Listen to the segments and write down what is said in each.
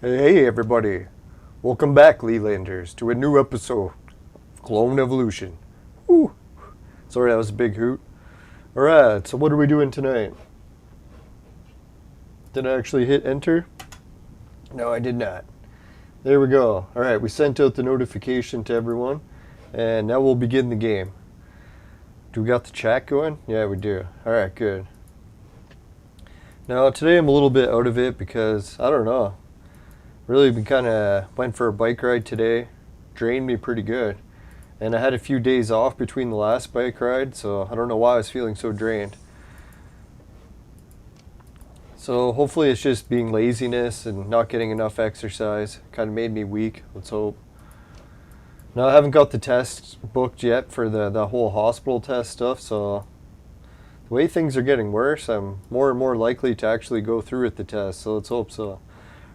Hey everybody, welcome back Lelanders to a new episode of Clone Evolution. Woo. Sorry that was a big hoot. Alright, so what are we doing tonight? Did I actually hit enter? No, I did not. There we go. Alright, we sent out the notification to everyone, and now we'll begin the game. Do we got the chat going? Yeah, we do. Alright, good. Now today I'm a little bit out of it because, I don't know, really been went for a bike ride today, drained me pretty good, and I had a few days off between the last bike ride, so I don't know why I was feeling so drained. So hopefully it's just being laziness and not getting enough exercise. Kind of made me weak, let's hope. Now I haven't got the test booked yet for the whole hospital test stuff, so the way things are getting worse, I'm more and more likely to actually go through with the test, so let's hope so.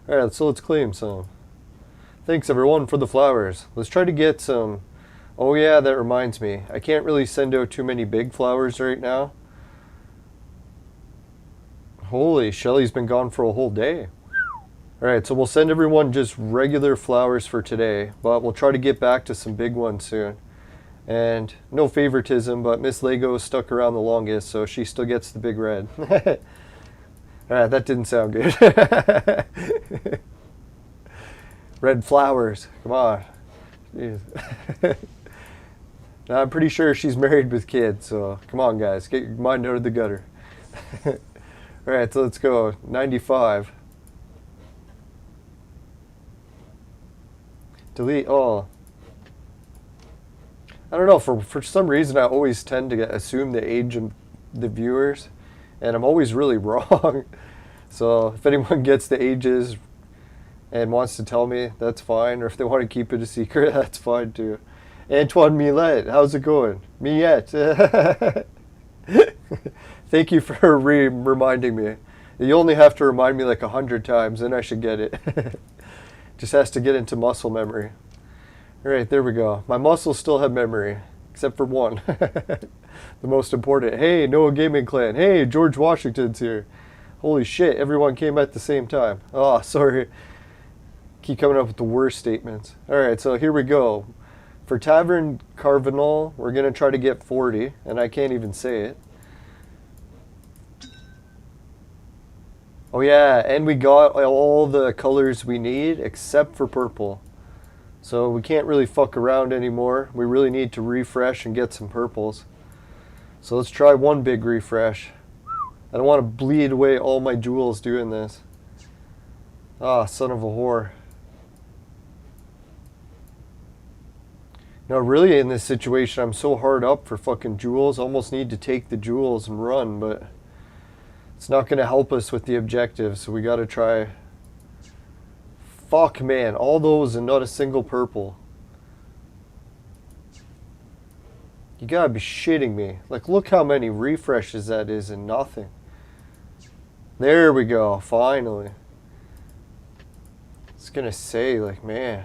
Alright, so let's claim some. Thanks everyone for the flowers. Let's try to get some... Oh yeah, that reminds me. I can't really send out too many big flowers right now. Holy, Shelly's been gone for a whole day. Alright, so we'll send everyone just regular flowers for today, but we'll try to get back to some big ones soon. And no favoritism, but Miss Lego stuck around the longest, so she still gets the big red. Alright, that didn't sound good. Red flowers, come on. Now, I'm pretty sure she's married with kids, so come on guys, get your mind out of the gutter. Alright, so let's go. 95. Delete all. I don't know, for some reason I always tend to assume the age of the viewers, and I'm always really wrong. So if anyone gets the ages and wants to tell me, that's fine. Or if they want to keep it a secret, that's fine too. Antoine Millet, how's it going? Millet. Thank you for reminding me. You only have to remind me like 100 times, then I should get it. Just has to get into muscle memory. Alright, there we go. My muscles still have memory, except for one. The most important. Hey, Noah Gaming Clan. Hey, George Washington's here. Holy shit, everyone came at the same time. Oh, sorry. Keep coming up with the worst statements. Alright, so here we go. For Tavern Carvinal, we're going to try to get 40, and I can't even say it. Oh yeah, and we got all the colors we need except for purple. So we can't really fuck around anymore. We really need to refresh and get some purples. So let's try one big refresh. I don't want to bleed away all my jewels doing this. Ah, son of a whore. Now really in this situation I'm so hard up for fucking jewels. I almost need to take the jewels and run, but it's not going to help us with the objective, so we got to try. Fuck man, all those and not a single purple. You gotta be shitting me. Like look how many refreshes that is and nothing. There we go, finally. It's gonna say like, man,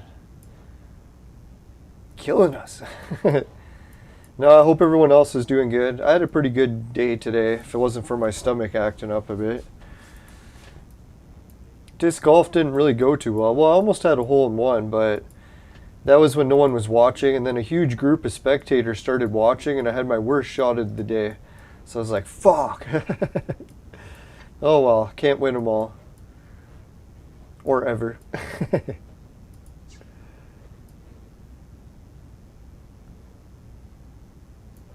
killing us. No, I hope everyone else is doing good. I had a pretty good day today, if it wasn't for my stomach acting up a bit. Disc golf didn't really go too well. Well, I almost had a hole in one, but that was when no one was watching, and then a huge group of spectators started watching, and I had my worst shot of the day. So I was like, fuck. Oh well, can't win them all. Or ever.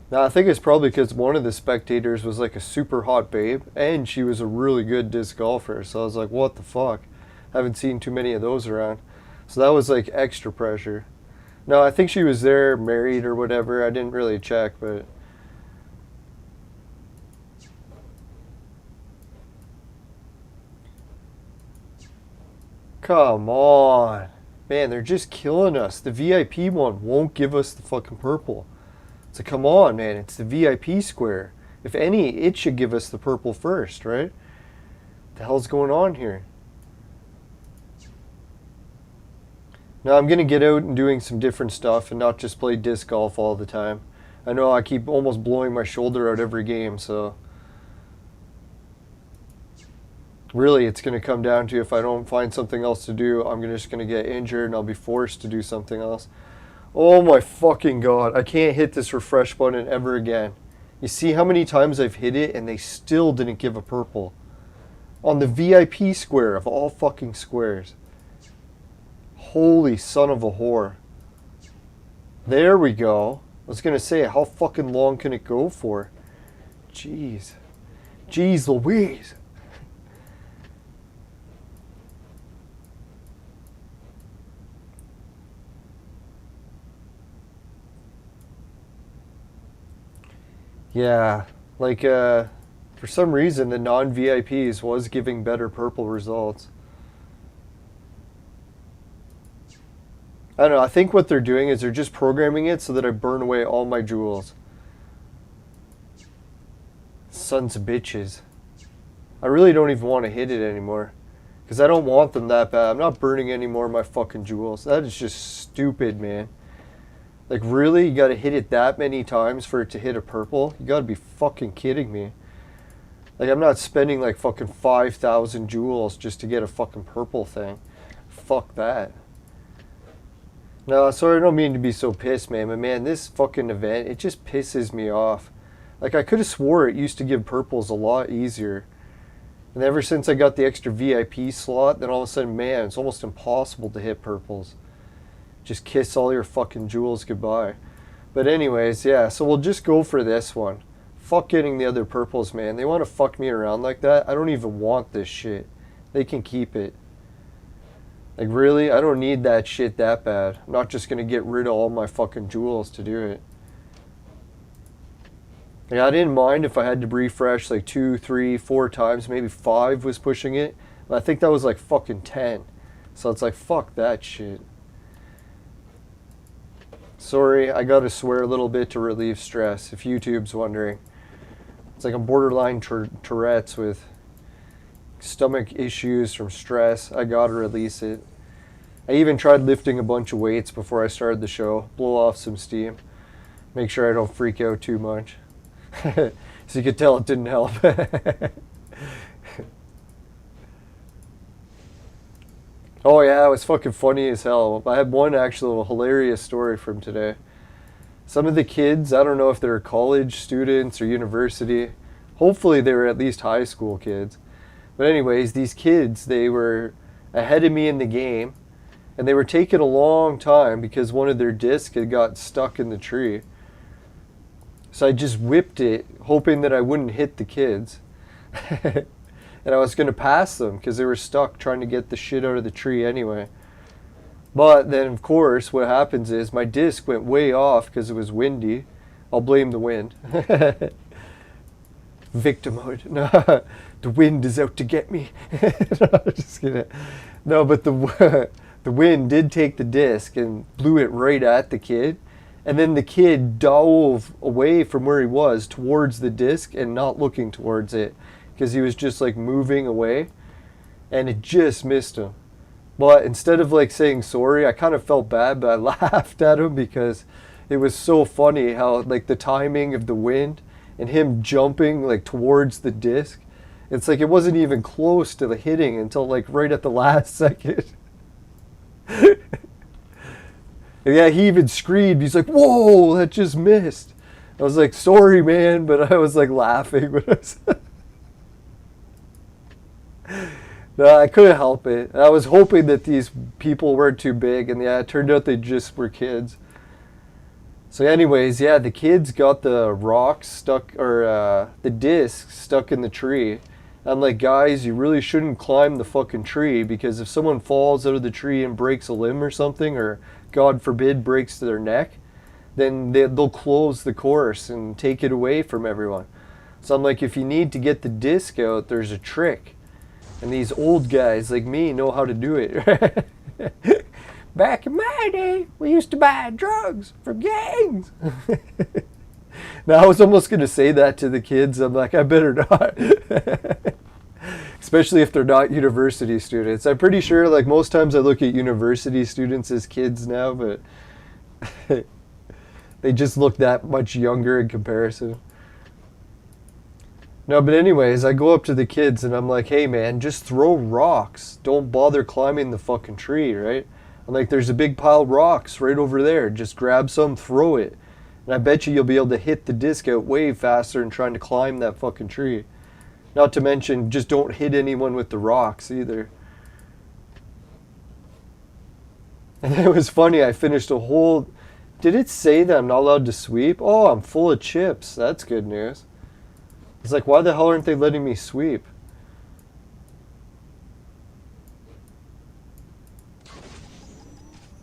Now, I think it's probably because one of the spectators was like a super hot babe, and she was a really good disc golfer, so I was like, what the fuck? Haven't seen too many of those around. So that was like extra pressure. No, I think she was there, married or whatever. I didn't really check, but... Come on. Man, they're just killing us. The VIP one won't give us the fucking purple. So come on, man, it's the VIP square. If any, it should give us the purple first, right? What the hell's going on here? Now I'm going to get out and doing some different stuff and not just play disc golf all the time. I know I keep almost blowing my shoulder out every game, so... Really, it's going to come down to if I don't find something else to do, I'm just going to get injured and I'll be forced to do something else. Oh my fucking god, I can't hit this refresh button ever again. You see how many times I've hit it and they still didn't give a purple. On the VIP square of all fucking squares. Holy son of a whore. There we go. I was going to say, how fucking long can it go for? Jeez. Jeez Louise. Yeah, like, for some reason, the non-VIPs was giving better purple results. I don't know, I think what they're doing is they're just programming it so that I burn away all my jewels. Sons of bitches. I really don't even want to hit it anymore. Because I don't want them that bad. I'm not burning any more of my fucking jewels. That is just stupid, man. Like, really? You gotta hit it that many times for it to hit a purple? You gotta be fucking kidding me. Like, I'm not spending like fucking 5,000 jewels just to get a fucking purple thing. Fuck that. No, sorry, I don't mean to be so pissed, man. But man, this fucking event, it just pisses me off. Like, I could have swore it used to give purples a lot easier. And ever since I got the extra VIP slot, then all of a sudden, man, it's almost impossible to hit purples. Just kiss all your fucking jewels goodbye. But anyways, yeah, so we'll just go for this one. Fuck getting the other purples, man. They want to fuck me around like that. I don't even want this shit. They can keep it. Like, really? I don't need that shit that bad. I'm not just going to get rid of all my fucking jewels to do it. Yeah, I didn't mind if I had to refresh like 2, 3, 4 times. Maybe 5 was pushing it. But I think that was like fucking 10. So it's like, fuck that shit. Sorry, I gotta swear a little bit to relieve stress, if YouTube's wondering. It's like I'm borderline Tourette's with stomach issues from stress. I gotta release it. I even tried lifting a bunch of weights before I started the show. Blow off some steam. Make sure I don't freak out too much. So you could tell it didn't help. Oh yeah, it was fucking funny as hell. I had one actual hilarious story from today. Some of the kids, I don't know if they're college students or university. Hopefully they were at least high school kids. But anyways, these kids, they were ahead of me in the game. And they were taking a long time because one of their discs had got stuck in the tree. So I just whipped it, hoping that I wouldn't hit the kids. And I was going to pass them because they were stuck trying to get the shit out of the tree anyway. But then, of course, what happens is my disc went way off because it was windy. I'll blame the wind. Victimhood. No, the wind is out to get me. No, just kidding. No, but the wind did take the disc and blew it right at the kid. And then the kid dove away from where he was towards the disc and not looking towards it. Because he was just like moving away and it just missed him. But instead of like saying sorry, I kind of felt bad, but I laughed at him because it was so funny how like the timing of the wind and him jumping like towards the disc. It's like it wasn't even close to the hitting until like right at the last second. Yeah, he even screamed. He's like, whoa, that just missed. I was like, sorry, man, but I was like laughing when I was No, I couldn't help it. I was hoping that these people weren't too big, and yeah, it turned out they just were kids. So anyways, yeah, the kids got the rocks stuck, or the disc stuck in the tree. I'm like, guys, you really shouldn't climb the fucking tree, because if someone falls out of the tree and breaks a limb or something, or God forbid breaks their neck, then they'll close the course and take it away from everyone. So I'm like, if you need to get the disc out, there's a trick. And these old guys like me know how to do it. Back in my day, we used to buy drugs from gangs. Now, I was almost going to say that to the kids. I'm like, I better not. Especially if they're not university students. I'm pretty sure, like, most times I look at university students as kids now, but they just look that much younger in comparison. No, but anyways, I go up to the kids and I'm like, hey man, just throw rocks. Don't bother climbing the fucking tree, right? I'm like, there's a big pile of rocks right over there. Just grab some, throw it. And I bet you'll be able to hit the disc out way faster than trying to climb that fucking tree. Not to mention, just don't hit anyone with the rocks either. And it was funny, I finished a whole... Did it say that I'm not allowed to sweep? Oh, I'm full of chips. That's good news. It's like, why the hell aren't they letting me sweep?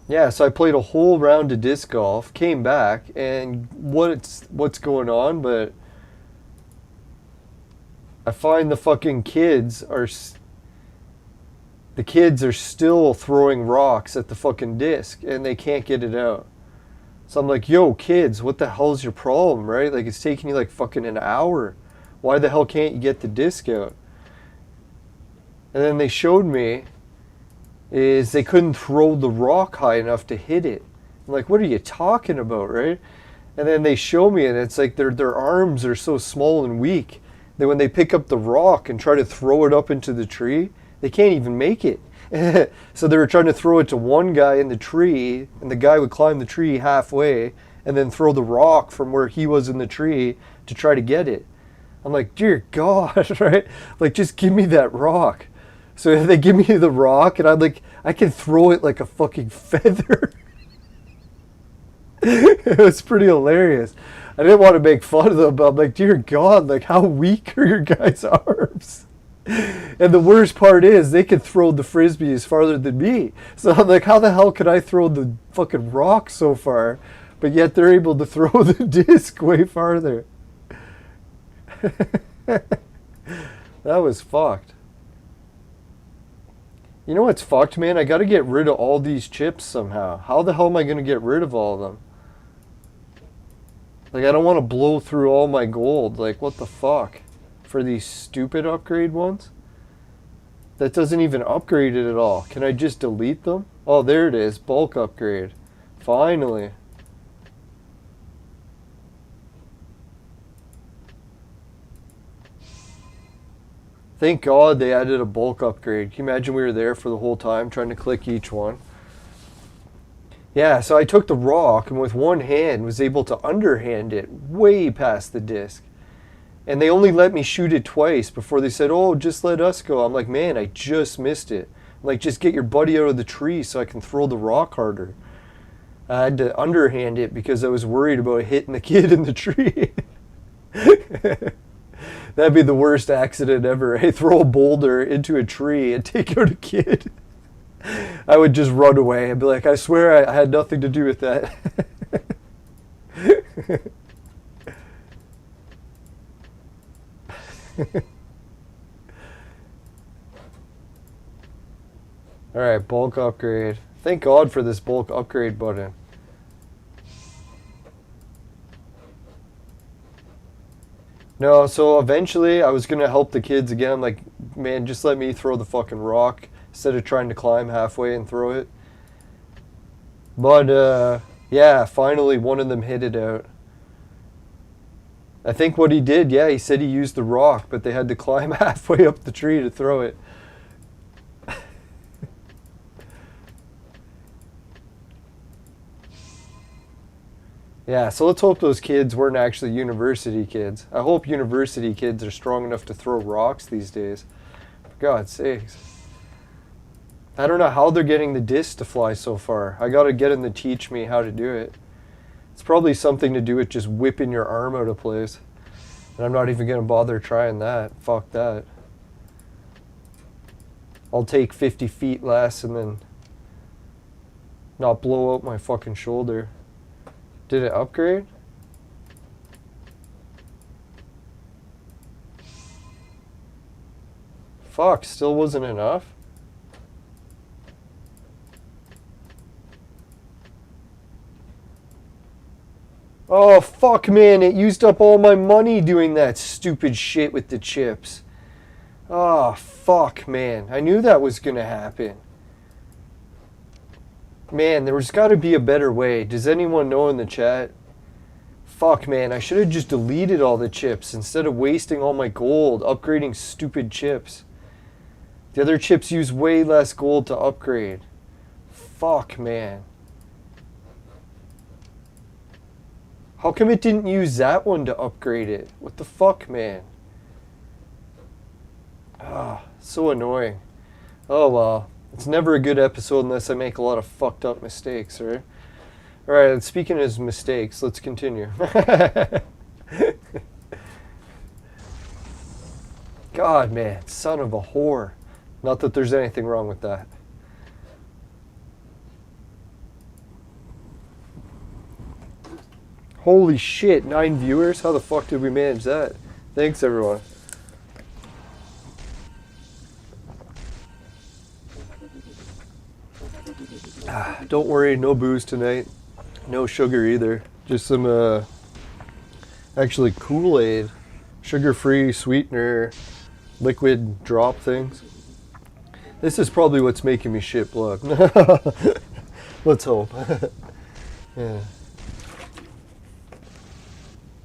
Yeah, so I played a whole round of disc golf, came back, and what's going on, but I find the fucking kids are still throwing rocks at the fucking disc, and they can't get it out. So I'm like, yo, kids, what the hell's your problem, right? Like, it's taking you like fucking an hour. Why the hell can't you get the disc out? And then they showed me is they couldn't throw the rock high enough to hit it. I'm like, what are you talking about, right? And then they show me, and it's like their arms are so small and weak that when they pick up the rock and try to throw it up into the tree, they can't even make it. So they were trying to throw it to one guy in the tree, and the guy would climb the tree halfway and then throw the rock from where he was in the tree to try to get it. I'm like, dear God, right? Like, just give me that rock. So they give me the rock, and I'm like, I can throw it like a fucking feather. It was pretty hilarious. I didn't want to make fun of them, but I'm like, dear God, like, how weak are your guys' arms? And the worst part is, they could throw the frisbees farther than me. So I'm like, how the hell could I throw the fucking rock so far, but yet they're able to throw the disc way farther? That was fucked. You know what's fucked, man? I gotta get rid of all these chips somehow. How the hell am I gonna get rid of all of them? Like, I don't want to blow through all my gold. Like, what the fuck? For these stupid upgrade ones? That doesn't even upgrade it at all. Can I just delete them? Oh, there it is. Bulk upgrade. Finally. Thank God they added a bulk upgrade. Can you imagine we were there for the whole time trying to click each one? Yeah, so I took the rock and with one hand was able to underhand it way past the disc. And they only let me shoot it twice before they said, oh, just let us go. I'm like, man, I just missed it. I'm like, just get your buddy out of the tree so I can throw the rock harder. I had to underhand it because I was worried about hitting the kid in the tree. That'd be the worst accident ever. Hey, throw a boulder into a tree and take out a kid. I would just run away and be like, I swear I had nothing to do with that. Alright, bulk upgrade. Thank God for this bulk upgrade button. No, so eventually I was going to help the kids again. Like, man, just let me throw the fucking rock instead of trying to climb halfway and throw it. But, yeah, finally one of them hit it out. I think what he did, yeah, he said he used the rock, but they had to climb halfway up the tree to throw it. Yeah, so let's hope those kids weren't actually university kids. I hope university kids are strong enough to throw rocks these days. For God's sakes. I don't know how they're getting the disc to fly so far. I gotta get them to teach me how to do it. It's probably something to do with just whipping your arm out of place. And I'm not even gonna bother trying that. Fuck that. I'll take 50 feet less and then not blow out my fucking shoulder. Did it upgrade? Fuck, still wasn't enough? Oh, fuck, man, it used up all my money doing that stupid shit with the chips. Oh, fuck, man. I knew that was gonna happen. Man, there's got to be a better way. Does anyone know in the chat? Fuck, man, I should have just deleted all the chips instead of wasting all my gold upgrading stupid chips. The other chips use way less gold to upgrade. Fuck, man. How come it didn't use that one to upgrade it? What the fuck, man? Ah, so annoying. Oh well. It's never a good episode unless I make a lot of fucked up mistakes, right? Alright, speaking of mistakes, let's continue. God, man, son of a whore. Not that there's anything wrong with that. Holy shit, 9 viewers? How the fuck did we manage that? Thanks, everyone. Don't worry, no booze tonight. No sugar either. Just some, actually Kool-Aid. Sugar-free sweetener, liquid drop things. This is probably what's making me shit blood. Let's hope. Yeah.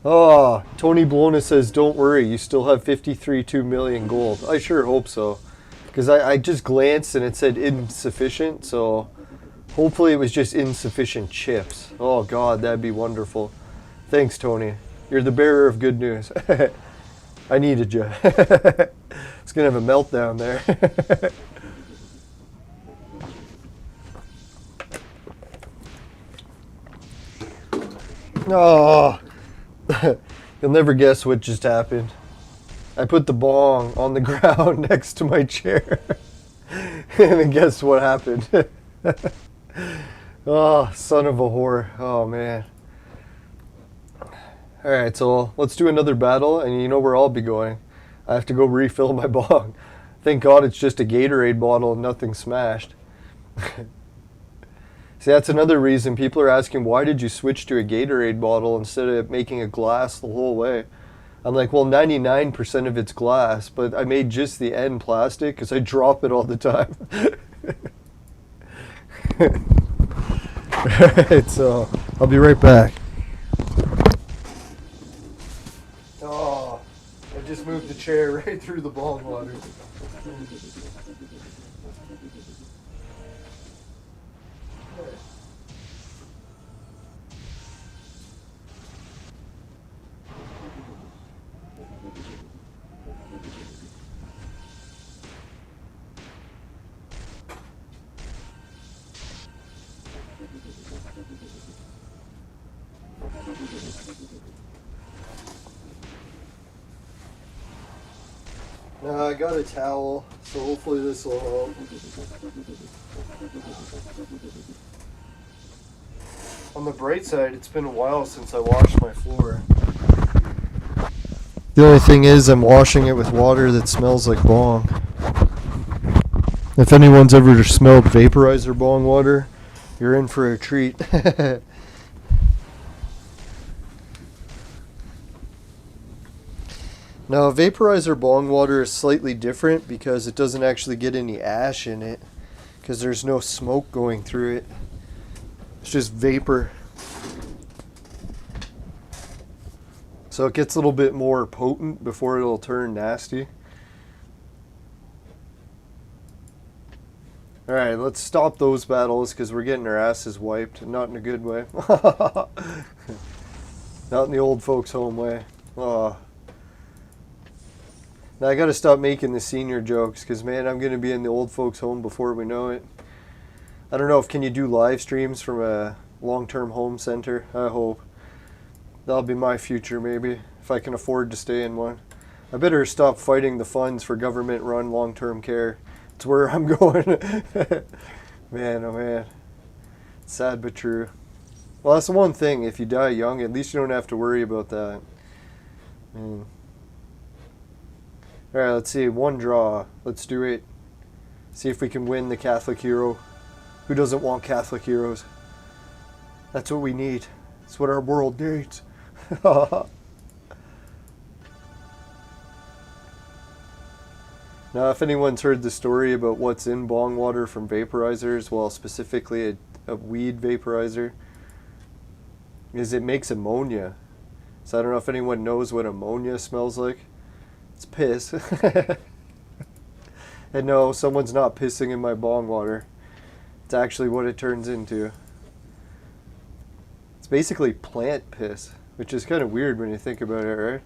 Oh, Tony Blona says, don't worry, you still have 53.2 million gold. I sure hope so. Because I just glanced and it said insufficient, so hopefully it was just insufficient chips. Oh God, that'd be wonderful. Thanks, Tony. You're the bearer of good news. I needed you. It's gonna have a meltdown there. Oh, you'll never guess what just happened. I put the bong on the ground next to my chair. And then guess what happened? Oh, son of a whore. Oh, man. Alright, so let's do another battle, and you know where I'll be going. I have to go refill my bong. Thank God it's just a Gatorade bottle and nothing smashed. See, that's another reason people are asking, why did you switch to a Gatorade bottle instead of making a glass the whole way? I'm like, well, 99% of it's glass, but I made just the end plastic because I drop it all the time. Alright, so I'll be right back. Oh, I just moved the chair right through the bong water. I got a towel, so hopefully this will help. On the bright side, it's been a while since I washed my floor. The only thing is I'm washing it with water that smells like bong. If anyone's ever smelled Vaporizer bong water, you're in for a treat. Now, Vaporizer bong water is slightly different because it doesn't actually get any ash in it because there's no smoke going through it. It's just vapor. So it gets a little bit more potent before it'll turn nasty. Alright, let's stop those battles because we're getting our asses wiped. Not in a good way. Not in the old folks' home way. Oh. Now I gotta stop making the senior jokes because, man, I'm gonna be in the old folks' home before we know it. I don't know if can you do live streams from a long-term home center. I hope. That'll be my future, maybe, if I can afford to stay in one. I better stop fighting the funds for government-run long-term care. It's where I'm going. Man, oh man. It's sad but true. Well, that's the one thing. If you die young, at least you don't have to worry about that. Alright, let's see. One draw. Let's do it. See if we can win the Catholic hero. Who doesn't want Catholic heroes? That's what we need. That's what our world needs. Now, if anyone's heard the story about what's in bong water from vaporizers, well, specifically a weed vaporizer, is it makes ammonia. So I don't know if anyone knows what ammonia smells like. It's piss. And no, someone's not pissing in my bong water. It's actually what it turns into. It's basically plant piss, which is kind of weird when you think about it, right?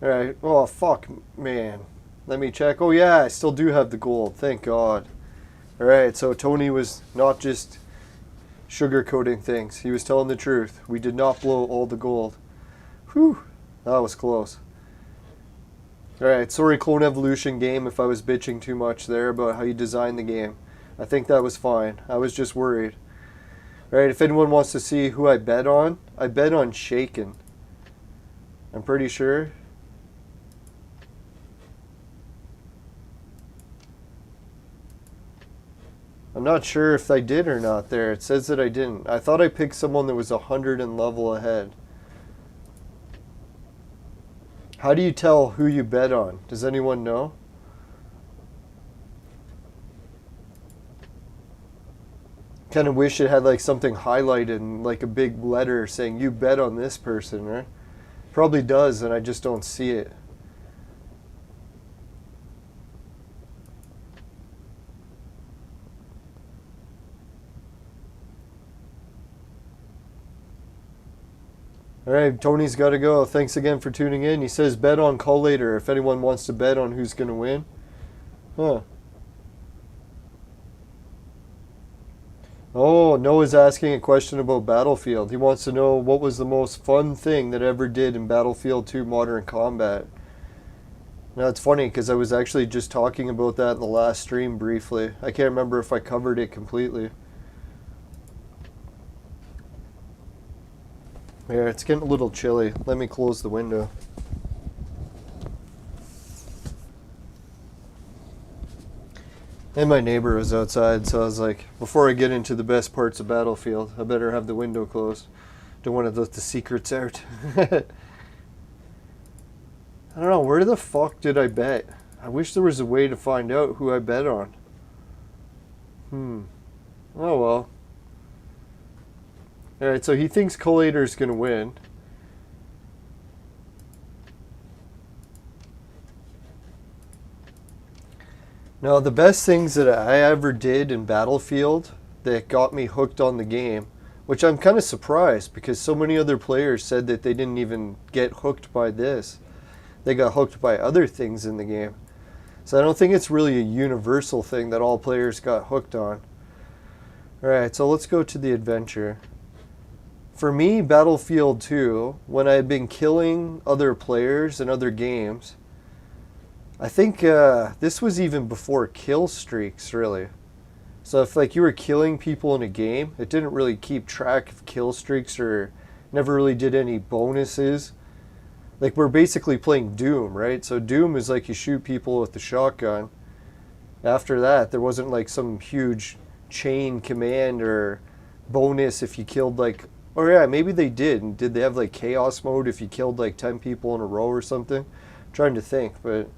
Alright, oh fuck, man. Let me check. Oh yeah, I still do have the gold, thank God. Alright, so Tony was not just sugarcoating things. He was telling the truth. We did not blow all the gold. Whew, that was close. Alright, sorry Clone Evolution game if I was bitching too much there about how you designed the game. I think that was fine. I was just worried. Alright, if anyone wants to see who I bet on Shaken. I'm pretty sure. I'm not sure if I did or not there. It says that I didn't. I thought I picked someone that was 100 in level ahead. How do you tell who you bet on? Does anyone know? Kind of wish it had like something highlighted and like a big letter saying you bet on this person, right? Probably does, and I just don't see it. Alright, Tony's got to go. Thanks again for tuning in. He says bet on call later if anyone wants to bet on who's going to win. Huh. Oh, Noah's asking a question about Battlefield. He wants to know what was the most fun thing that I ever did in Battlefield 2 Modern Combat. Now, it's funny because I was actually just talking about that in the last stream briefly. I can't remember if I covered it completely. Yeah, it's getting a little chilly. Let me close the window. And my neighbor was outside, so I was like, before I get into the best parts of Battlefield, I better have the window closed. Don't want to let the secrets out. I don't know, where the fuck did I bet? I wish there was a way to find out who I bet on. Oh well. Alright, so he thinks Collator's going to win. Now, the best things that I ever did in Battlefield that got me hooked on the game, which I'm kind of surprised because so many other players said that they didn't even get hooked by this. They got hooked by other things in the game. So I don't think it's really a universal thing that all players got hooked on. Alright, so let's go to the adventure. For me, Battlefield 2, when I had been killing other players in other games, I think this was even before kill streaks, really. So if like you were killing people in a game, it didn't really keep track of kill streaks or never really did any bonuses. Like we're basically playing Doom, right? So Doom is like you shoot people with the shotgun. After that, there wasn't like some huge chain command or bonus if you killed like... Oh yeah, maybe they did. And did they have like chaos mode if you killed like 10 people in a row or something? I'm trying to think, but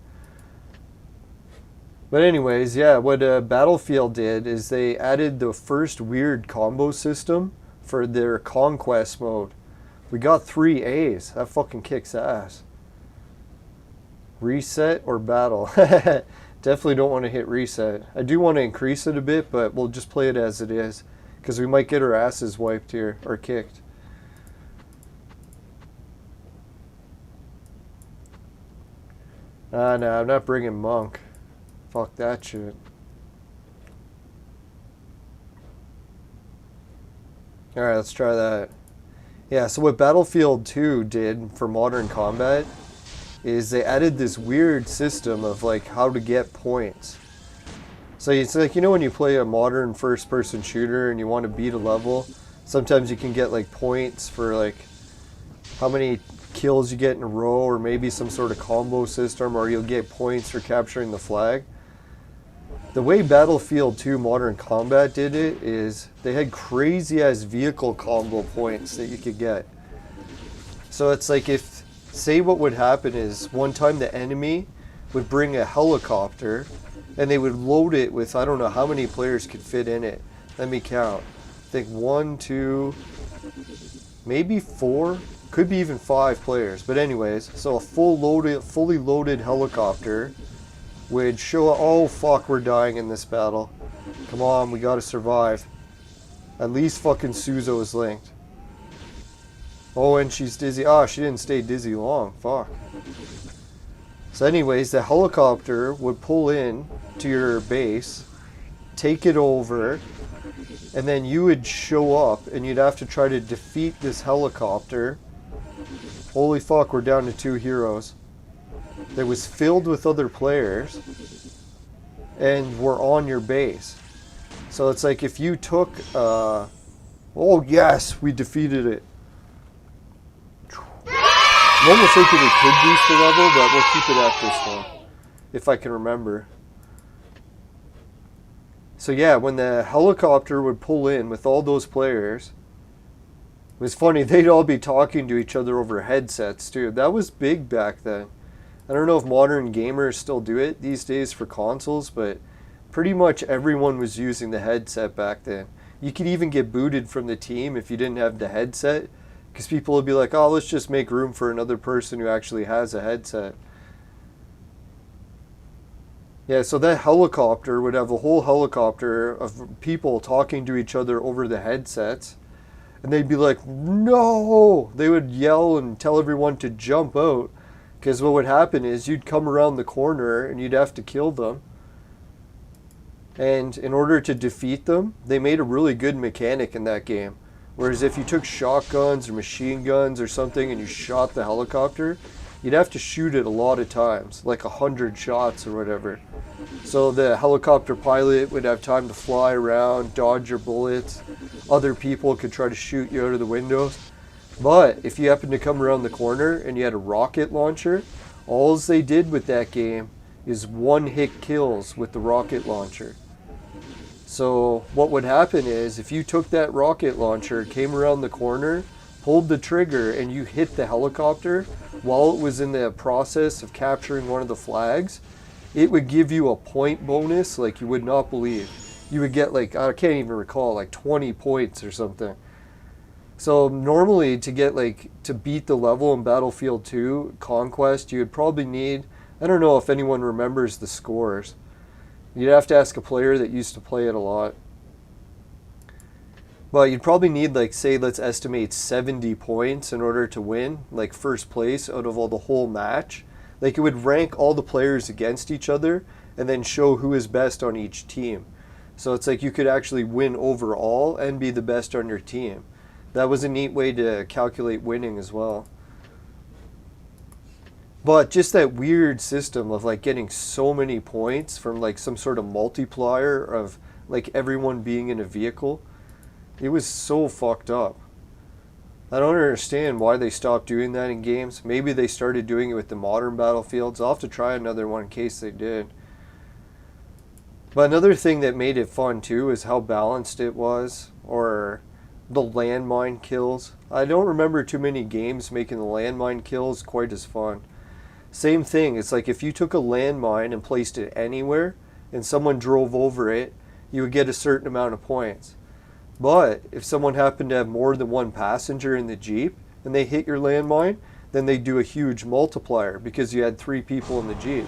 anyways, yeah, what Battlefield did is they added the first weird combo system for their conquest mode. We got 3 A's. That fucking kicks ass. Reset or battle? Definitely don't want to hit reset. I do want to increase it a bit, but we'll just play it as it is. Because we might get our asses wiped here, or kicked. Ah, no, I'm not bringing Monk. Fuck that shit. Alright, let's try that. Yeah, so what Battlefield 2 did for Modern Combat is they added this weird system of like how to get points. So it's like, you know when you play a modern first-person shooter and you want to beat a level, sometimes you can get like points for like how many kills you get in a row or maybe some sort of combo system, or you'll get points for capturing the flag. The way Battlefield 2 Modern Combat did it is they had crazy-ass vehicle combo points that you could get. So it's like if, say what would happen is one time the enemy would bring a helicopter and they would load it with, I don't know how many players could fit in it. Let me count. I think 1, 2, maybe 4, could be even 5 players. But anyways, so a fully loaded helicopter would show up. Oh fuck, we're dying in this battle. Come on, we gotta survive. At least fucking Suzo is linked. Oh, and she's dizzy. Ah, she didn't stay dizzy long. Fuck. So anyways, the helicopter would pull in to your base, take it over, and then you would show up and you'd have to try to defeat this helicopter. Holy fuck, we're down to 2 heroes. That was filled with other players and were on your base. So it's like if you took, oh yes, we defeated it. I'm almost thinking we could boost the level, but we'll keep it at this one, if I can remember. So yeah, when the helicopter would pull in with all those players, it was funny, they'd all be talking to each other over headsets too. That was big back then. I don't know if modern gamers still do it these days for consoles, but pretty much everyone was using the headset back then. You could even get booted from the team if you didn't have the headset, because people would be like, oh, let's just make room for another person who actually has a headset. Yeah, so that helicopter would have a whole helicopter of people talking to each other over the headsets. And they'd be like, no! They would yell and tell everyone to jump out. Because what would happen is you'd come around the corner and you'd have to kill them. And in order to defeat them, they made a really good mechanic in that game. Whereas if you took shotguns or machine guns or something and you shot the helicopter, you'd have to shoot it a lot of times, like 100 shots or whatever. So the helicopter pilot would have time to fly around, dodge your bullets. Other people could try to shoot you out of the windows. But if you happened to come around the corner and you had a rocket launcher, all they did with that game is one-hit kills with the rocket launcher. So what would happen is if you took that rocket launcher, came around the corner, pulled the trigger, and you hit the helicopter while it was in the process of capturing one of the flags, it would give you a point bonus like you would not believe. You would get like, I can't even recall, like 20 points or something. So normally to beat the level in Battlefield 2 Conquest, you would probably need, I don't know if anyone remembers the scores. You'd have to ask a player that used to play it a lot. But you'd probably need, like, say, let's estimate 70 points in order to win, like, first place out of the whole match. Like, it would rank all the players against each other and then show who is best on each team. So it's like you could actually win overall and be the best on your team. That was a neat way to calculate winning as well. But just that weird system of like getting so many points from like some sort of multiplier of like everyone being in a vehicle, it was so fucked up. I don't understand why they stopped doing that in games. Maybe they started doing it with the modern Battlefields. I'll have to try another one in case they did. But another thing that made it fun too is how balanced it was, or the landmine kills. I don't remember too many games making the landmine kills quite as fun. Same thing, it's like if you took a landmine and placed it anywhere and someone drove over it, you would get a certain amount of points. But if someone happened to have more than one passenger in the Jeep and they hit your landmine, then they do a huge multiplier because you had 3 people in the Jeep.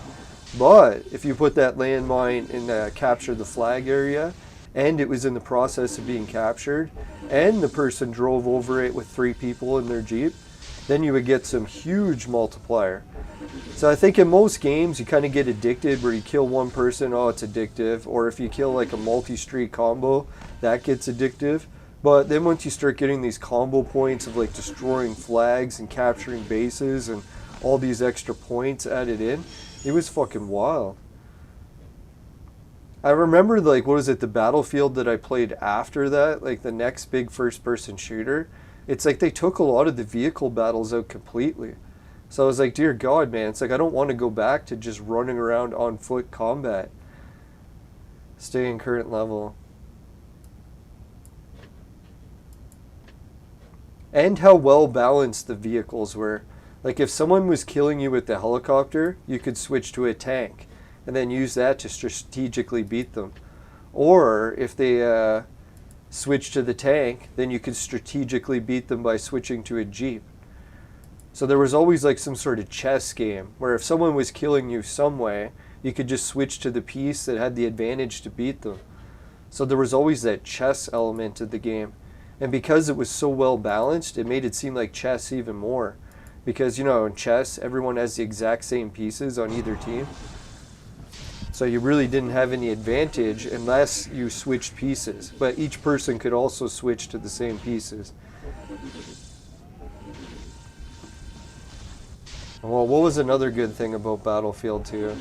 But if you put that landmine in capture the flag area and it was in the process of being captured and the person drove over it with 3 people in their Jeep, then you would get some huge multiplier. So I think in most games you kind of get addicted where you kill one person, oh it's addictive, or if you kill like a multi-streak combo, that gets addictive. But then once you start getting these combo points of like destroying flags and capturing bases and all these extra points added in, it was fucking wild. I remember like, what was it, the Battlefield that I played after that, like the next big first person shooter, it's like they took a lot of the vehicle battles out completely. So I was like, dear God, man, it's like I don't want to go back to just running around on foot combat. Stay in current level. And how well balanced the vehicles were. Like if someone was killing you with the helicopter, you could switch to a tank and then use that to strategically beat them. Or if they switch to the tank, then you could strategically beat them by switching to a Jeep. So there was always like some sort of chess game where if someone was killing you some way, you could just switch to the piece that had the advantage to beat them. So there was always that chess element of the game. And because it was so well balanced, it made it seem like chess even more. Because, you know, in chess, everyone has the exact same pieces on either team. So you really didn't have any advantage unless you switched pieces. But each person could also switch to the same pieces. Well, what was another good thing about Battlefield 2?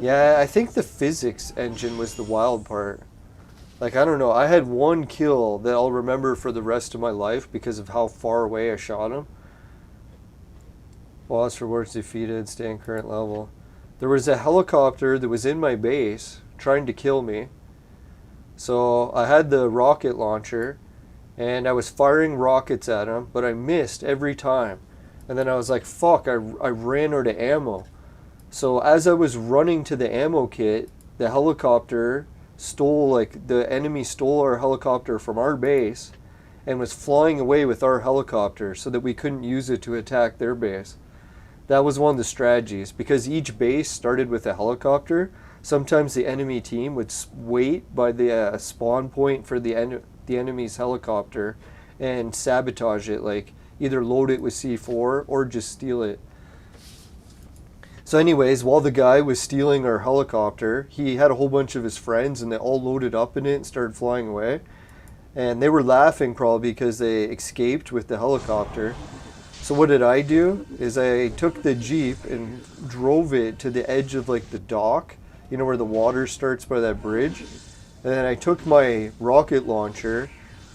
Yeah, I think the physics engine was the wild part. Like, I don't know, I had one kill that I'll remember for the rest of my life because of how far away I shot him. Lost rewards defeated, staying current level. There was a helicopter that was in my base trying to kill me. So I had the rocket launcher and I was firing rockets at him, but I missed every time. And then I was like, fuck, I ran out of ammo. So as I was running to the ammo kit, the helicopter stole, like, the enemy stole our helicopter from our base and was flying away with our helicopter so that we couldn't use it to attack their base. That was one of the strategies. Because each base started with a helicopter, sometimes the enemy team would wait by the spawn point for the enemy's helicopter and sabotage it, like either load it with C4 or just steal it. So anyways, while the guy was stealing our helicopter, he had a whole bunch of his friends and they all loaded up in it and started flying away. And they were laughing probably because they escaped with the helicopter. So what did I do is I took the Jeep and drove it to the edge of like the dock, you know, where the water starts by that bridge. And then I took my rocket launcher,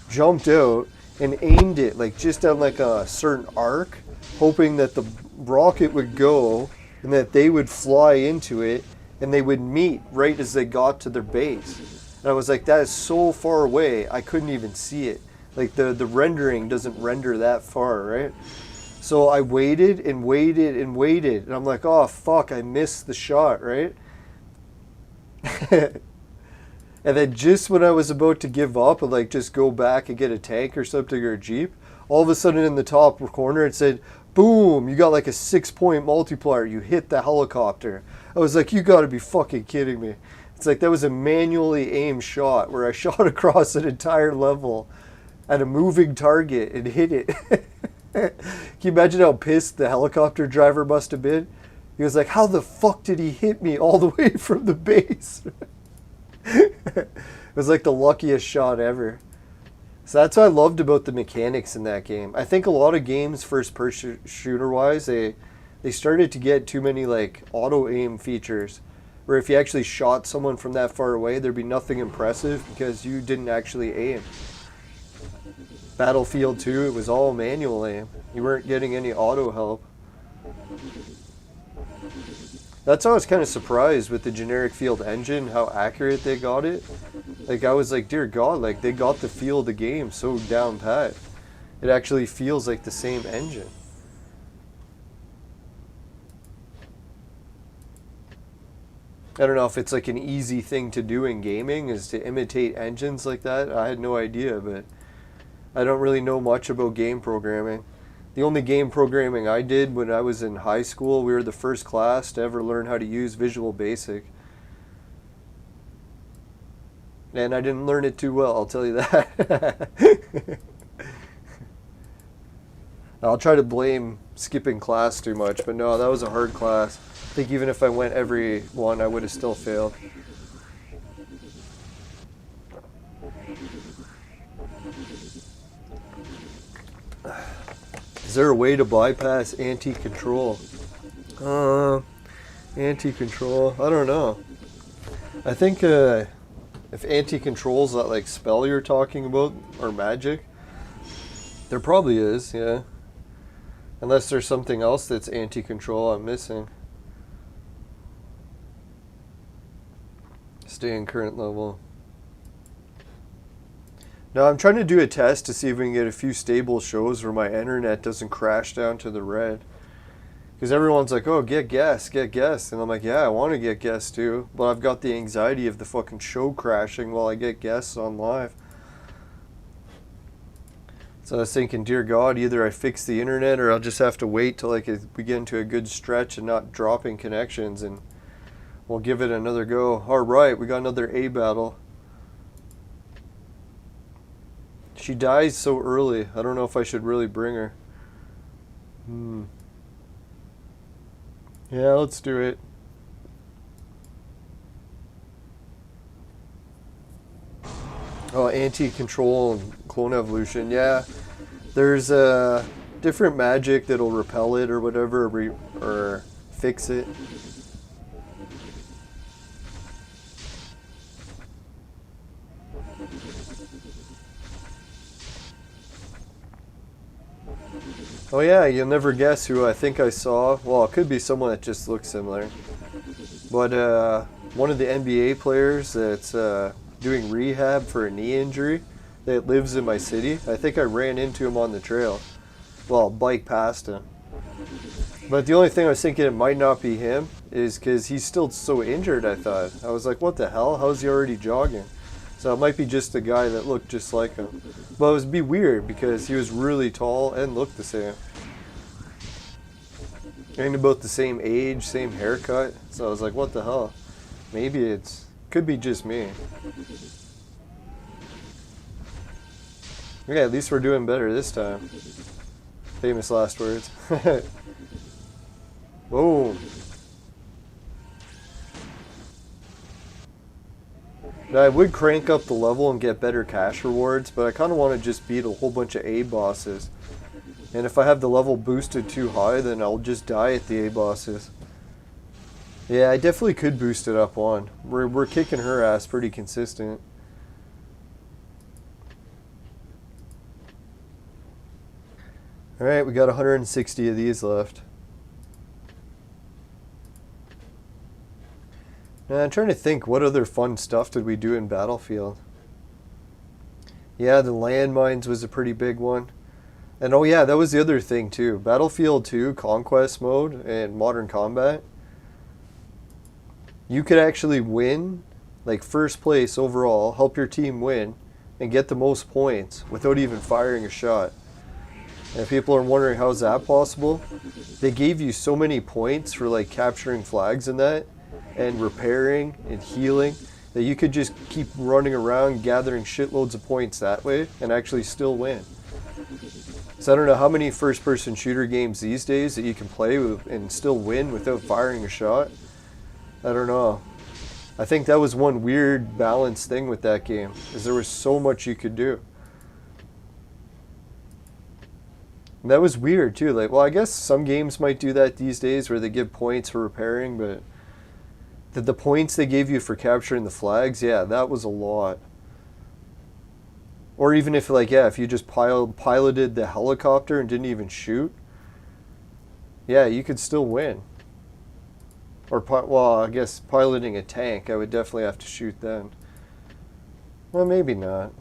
jumped out and aimed it like just on like a certain arc, hoping that the rocket would go and that they would fly into it and they would meet right as they got to their base. And I was like, that is so far away, I couldn't even see it. Like the rendering doesn't render that far, right? So I waited and waited and waited. And I'm like, oh fuck, I missed the shot, right? And then just when I was about to give up and like just go back and get a tank or something or a Jeep, all of a sudden in the top corner it said, boom, you got like a 6-point multiplier. You hit the helicopter. I was like, you gotta be fucking kidding me. It's like that was a manually aimed shot where I shot across an entire level at a moving target and hit it. Can you imagine how pissed the helicopter driver must have been? He was like, how the fuck did he hit me all the way from the base? It was like the luckiest shot ever. So that's what I loved about the mechanics in that game. I think a lot of games, first-person shooter-wise, they started to get too many like auto-aim features, where if you actually shot someone from that far away, there'd be nothing impressive because you didn't actually aim. Battlefield 2, it was all manual aim. You weren't getting any auto help. That's how I was kind of surprised with the generic field engine, how accurate they got it. Like, I was like, dear God, like, they got the feel of the game so down pat. It actually feels like the same engine. I don't know if it's like an easy thing to do in gaming, is to imitate engines like that. I had no idea, but I don't really know much about game programming. The only game programming I did when I was in high school, we were the first class to ever learn how to use Visual Basic. And I didn't learn it too well, I'll tell you that. I'll try to blame skipping class too much, but no, that was a hard class. I think even if I went every one, I would have still failed. Is there a way to bypass anti-control? Anti-control, I don't know. I think if anti-control is that like spell you're talking about, or magic, there probably is, yeah. Unless there's something else that's anti-control I'm missing. Stay in current level. Now I'm trying to do a test to see if we can get a few stable shows where my internet doesn't crash down to the red. Because everyone's like, oh, get guests, get guests. And I'm like, yeah, I want to get guests too. But I've got the anxiety of the fucking show crashing while I get guests on live. So I was thinking, dear God, either I fix the internet or I'll just have to wait till like we get into a good stretch and not dropping connections, and we'll give it another go. All right, we got another A battle. She dies so early. I don't know if I should really bring her. Yeah, let's do it. Oh, anti-control and clone evolution. Yeah, there's a different magic that'll repel it or whatever, or fix it. Oh yeah, you'll never guess who I think I saw. Well, it could be someone that just looks similar. But one of the NBA players that's doing rehab for a knee injury that lives in my city. I think I ran into him on the trail. Well, bike past him. But the only thing I was thinking it might not be him is because he's still so injured, I thought. I was like, what the hell? How's he already jogging? So it might be just a guy that looked just like him. But it would be weird because he was really tall and looked the same. And about the same age, same haircut. So I was like, what the hell? Maybe it's... could be just me. Yeah, at least we're doing better this time. Famous last words. Boom. Now, I would crank up the level and get better cash rewards, but I kind of want to just beat a whole bunch of A bosses. And if I have the level boosted too high, then I'll just die at the A bosses. Yeah, I definitely could boost it up one. We're kicking her ass pretty consistent. Alright, we got 160 of these left. Now, I'm trying to think, what other fun stuff did we do in Battlefield? Yeah, the landmines was a pretty big one. And oh yeah, that was the other thing too. Battlefield 2 Conquest Mode and Modern Combat. You could actually win, like first place overall, help your team win, and get the most points without even firing a shot. And if people are wondering how is that possible, they gave you so many points for like capturing flags and that, and repairing and healing, that you could just keep running around gathering shitloads of points that way and actually still win. So I don't know how many first-person shooter games these days that you can play with and still win without firing a shot. I don't know. I think that was one weird balance thing with that game, is there was so much you could do. And that was weird too. Like, well, I guess some games might do that these days where they give points for repairing, but the points they gave you for capturing the flags, yeah, that was a lot. Or even if, like, yeah, if you just piloted the helicopter and didn't even shoot, yeah, you could still win. Or, well, I guess piloting a tank, I would definitely have to shoot then. Well, maybe not.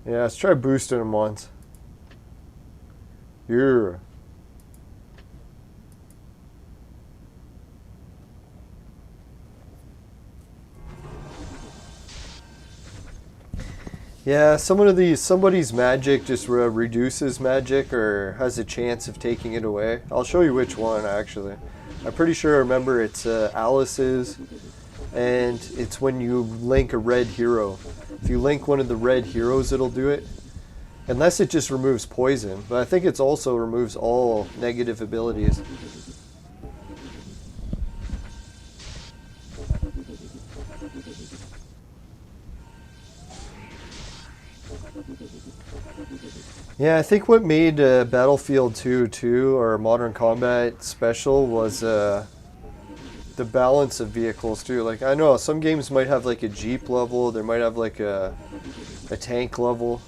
Yeah, let's try boosting them once. Yeah. Yeah, somebody's magic just reduces magic or has a chance of taking it away. I'll show you which one, actually. I'm pretty sure I remember it's Alice's, and it's when you link a red hero. If you link one of the red heroes, it'll do it. Unless it just removes poison, but I think it also removes all negative abilities. Yeah, I think what made Battlefield 2 too, or Modern Combat special, was the balance of vehicles too. Like, I know some games might have like a Jeep level, they might have like a tank level,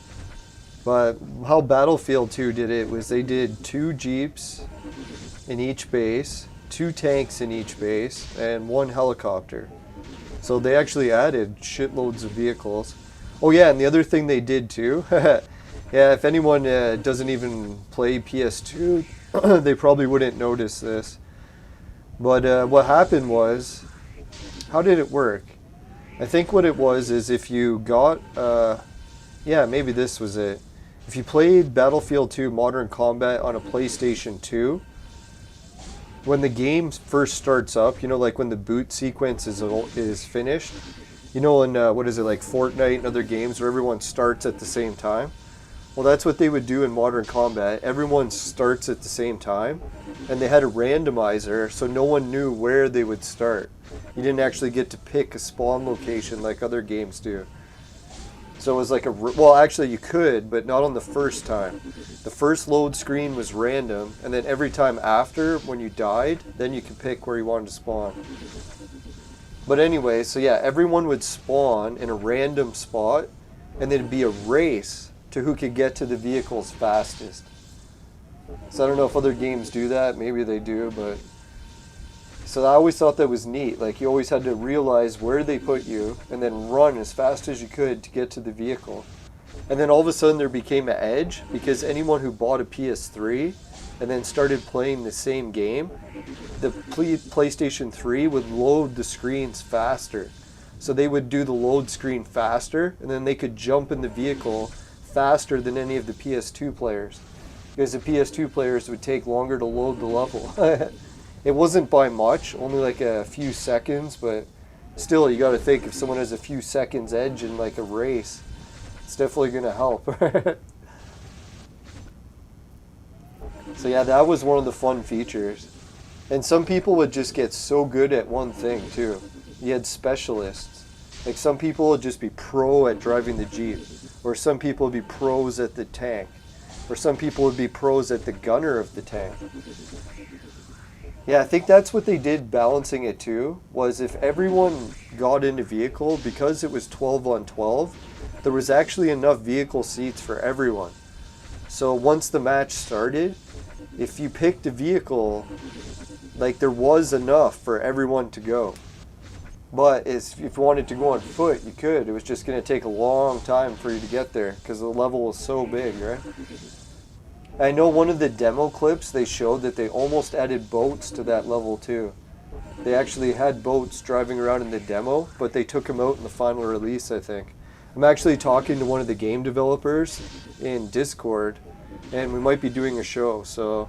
but how Battlefield 2 did it was they did 2 Jeeps in each base, 2 tanks in each base, and 1 helicopter. So they actually added shitloads of vehicles. Oh yeah, and the other thing they did too Yeah, if anyone doesn't even play PS2, they probably wouldn't notice this. But what happened was, how did it work? I think what it was is if you got, yeah, maybe this was it. If you played Battlefield 2 Modern Combat on a PlayStation 2, when the game first starts up, you know, like when the boot sequence is finished, you know, in what is it, like Fortnite and other games where everyone starts at the same time? Well, that's what they would do in Modern Combat. Everyone starts at the same time, and they had a randomizer, so no one knew where they would start. You didn't actually get to pick a spawn location like other games do. So it was like well, actually you could, but not on the first time. The first load screen was random, and then every time after, when you died, then you could pick where you wanted to spawn. But anyway, so yeah, everyone would spawn in a random spot, and then it'd be a race to who could get to the vehicles fastest. So I don't know if other games do that, maybe they do, but... So I always thought that was neat, like you always had to realize where they put you, and then run as fast as you could to get to the vehicle. And then all of a sudden there became an edge, because anyone who bought a PS3 and then started playing the same game, the PlayStation 3 would load the screens faster. So they would do the load screen faster, and then they could jump in the vehicle faster than any of the PS2 players, because the PS2 players would take longer to load the level. It wasn't by much, only like a few seconds, but still, you got to think if someone has a few seconds edge in like a race, it's definitely going to help. So yeah, that was one of the fun features. And some people would just get so good at one thing too. You had specialists. Like some people would just be pro at driving the Jeep, or some people would be pros at the tank, or some people would be pros at the gunner of the tank. Yeah, I think that's what they did balancing it too, was if everyone got in a vehicle, because it was 12 on 12, there was actually enough vehicle seats for everyone. So once the match started, if you picked a vehicle, like there was enough for everyone to go. But if you wanted to go on foot, you could. It was just going to take a long time for you to get there, because the level was so big, right? I know one of the demo clips, they showed that they almost added boats to that level too. They actually had boats driving around in the demo, but they took them out in the final release, I think. I'm actually talking to one of the game developers in Discord, and we might be doing a show, so...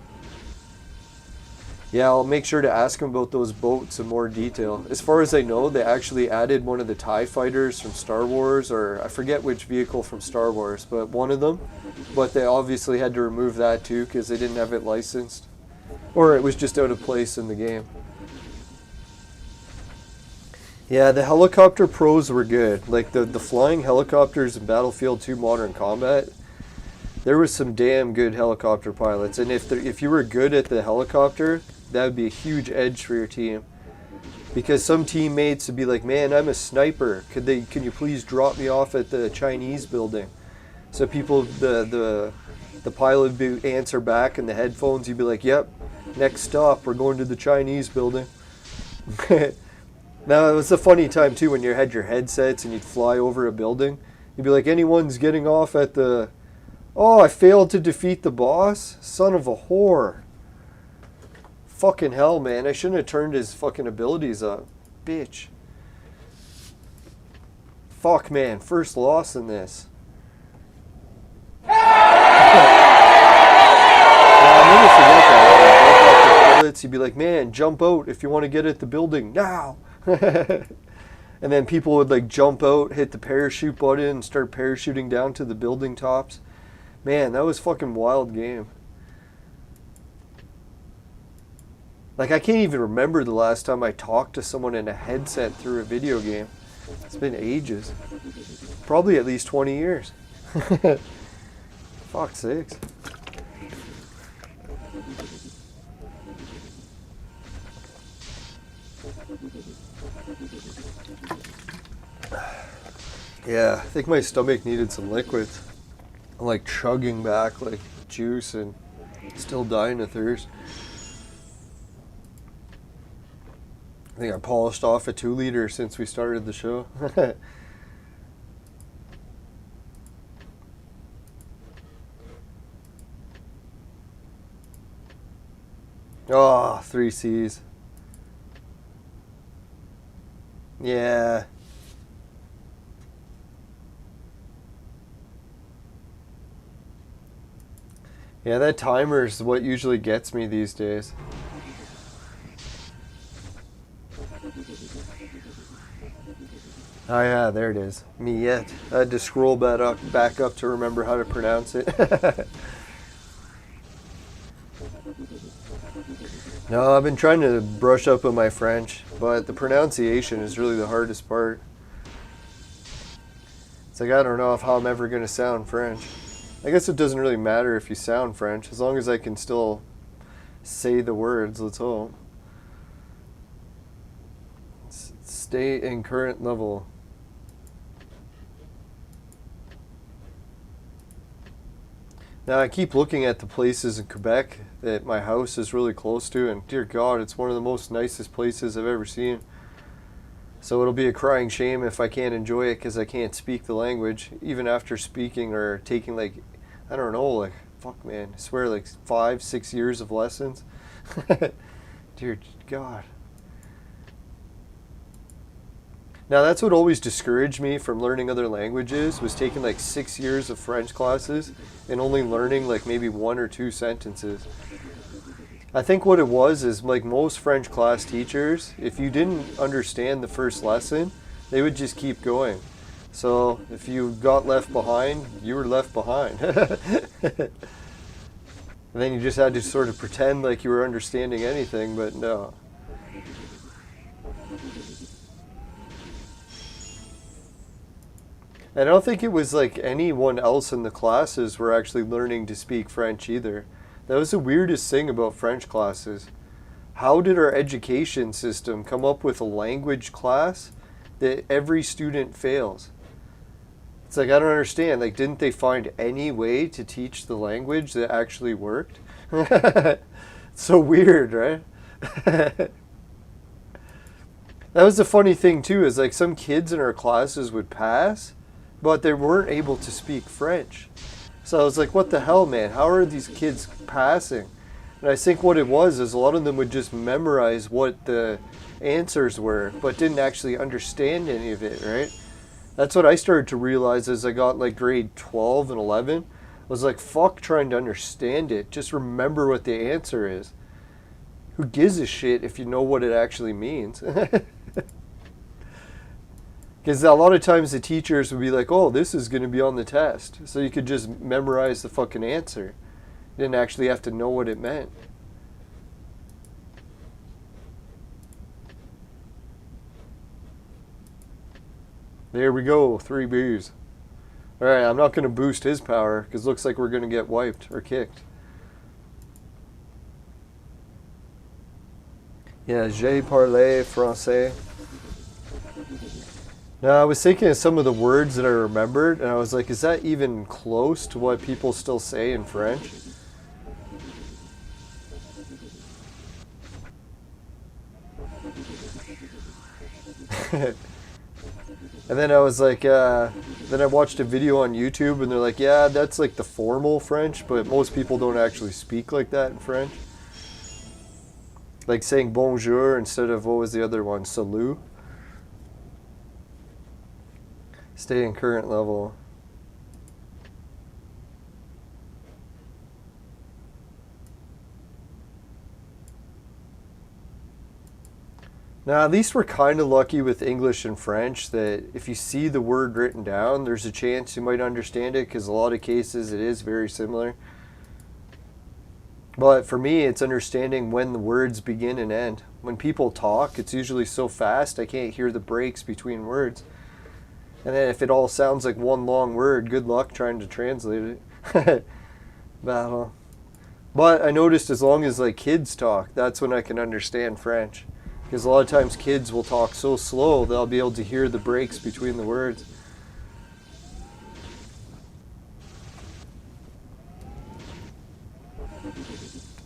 Yeah, I'll make sure to ask him about those boats in more detail. As far as I know, they actually added one of the TIE fighters from Star Wars, or I forget which vehicle from Star Wars, but one of them. But they obviously had to remove that too, because they didn't have it licensed. Or it was just out of place in the game. Yeah, the helicopter pros were good. Like the flying helicopters in Battlefield 2 Modern Combat, there was some damn good helicopter pilots. And if you were good at the helicopter, that would be a huge edge for your team. Because some teammates would be like, man, I'm a sniper. Can you please drop me off at the Chinese building? So people, the pilot would answer back in the headphones. You'd be like, yep, next stop, we're going to the Chinese building. Now, it was a funny time too when you had your headsets and you'd fly over a building. You'd be like, anyone's getting off at the... Oh, I failed to defeat the boss? Son of a whore. Fucking hell, man. I shouldn't have turned his fucking abilities up. Bitch. Fuck, man. First loss in this. Yeah, I'll never forget that. Pilots, you'd be like, man, jump out if you want to get at the building now. And then people would like jump out, hit the parachute button, and start parachuting down to the building tops. Man, that was fucking wild game. Like, I can't even remember the last time I talked to someone in a headset through a video game. It's been ages. Probably at least 20 years. Fuck sakes. Yeah, I think my stomach needed some liquids. I'm like chugging back like juice and still dying of thirst. I think I polished off a 2-liter since we started the show. Oh, 3Cs. Yeah. Yeah, that timer is what usually gets me these days. Oh yeah, there it is. Miette. I had to scroll back up to remember how to pronounce it. No, I've been trying to brush up on my French, but the pronunciation is really the hardest part. It's like I don't know how I'm ever going to sound French. I guess it doesn't really matter if you sound French, as long as I can still say the words, let's hope. Stay in current level. Now I keep looking at the places in Quebec that my house is really close to, and dear God, it's one of the most nicest places I've ever seen. So it'll be a crying shame if I can't enjoy it because I can't speak the language, even after speaking or taking like, I don't know, like, fuck man, I swear like 5-6 years of lessons. Dear God. Now that's what always discouraged me from learning other languages, was taking like 6 years of French classes and only learning like maybe 1 or 2 sentences. I think what it was is like most French class teachers, if you didn't understand the first lesson, they would just keep going. So if you got left behind, you were left behind. And then you just had to sort of pretend like you were understanding anything, but no. And I don't think it was like anyone else in the classes were actually learning to speak French either. That was the weirdest thing about French classes. How did our education system come up with a language class that every student fails? It's like, I don't understand. Like, didn't they find any way to teach the language that actually worked? It's so weird, right? That was the funny thing too, is like some kids in our classes would pass, but they weren't able to speak French. So I was like, what the hell, man? How are these kids passing? And I think what it was is a lot of them would just memorize what the answers were, but didn't actually understand any of it, right? That's what I started to realize as I got like grade 12 and 11. I was like, fuck trying to understand it. Just remember what the answer is. Who gives a shit if you know what it actually means? Because a lot of times the teachers would be like, oh, this is going to be on the test. So you could just memorize the fucking answer. You didn't actually have to know what it meant. There we go, 3 Bs. Alright, I'm not going to boost his power because it looks like we're going to get wiped or kicked. Yeah, je parle français. Now, I was thinking of some of the words that I remembered, and I was like, is that even close to what people still say in French? And then I was like, then I watched a video on YouTube, and they're like, yeah, that's like the formal French, but most people don't actually speak like that in French. Like saying bonjour instead of, what was the other one, salut? Stay in current level. Now, at least we're kind of lucky with English and French that if you see the word written down, there's a chance you might understand it, because a lot of cases it is very similar. But for me, it's understanding when the words begin and end. When people talk, it's usually so fast I can't hear the breaks between words. And then if it all sounds like one long word, good luck trying to translate it. Battle. But I noticed as long as like kids talk, that's when I can understand French. Because a lot of times kids will talk so slow, they'll be able to hear the breaks between the words.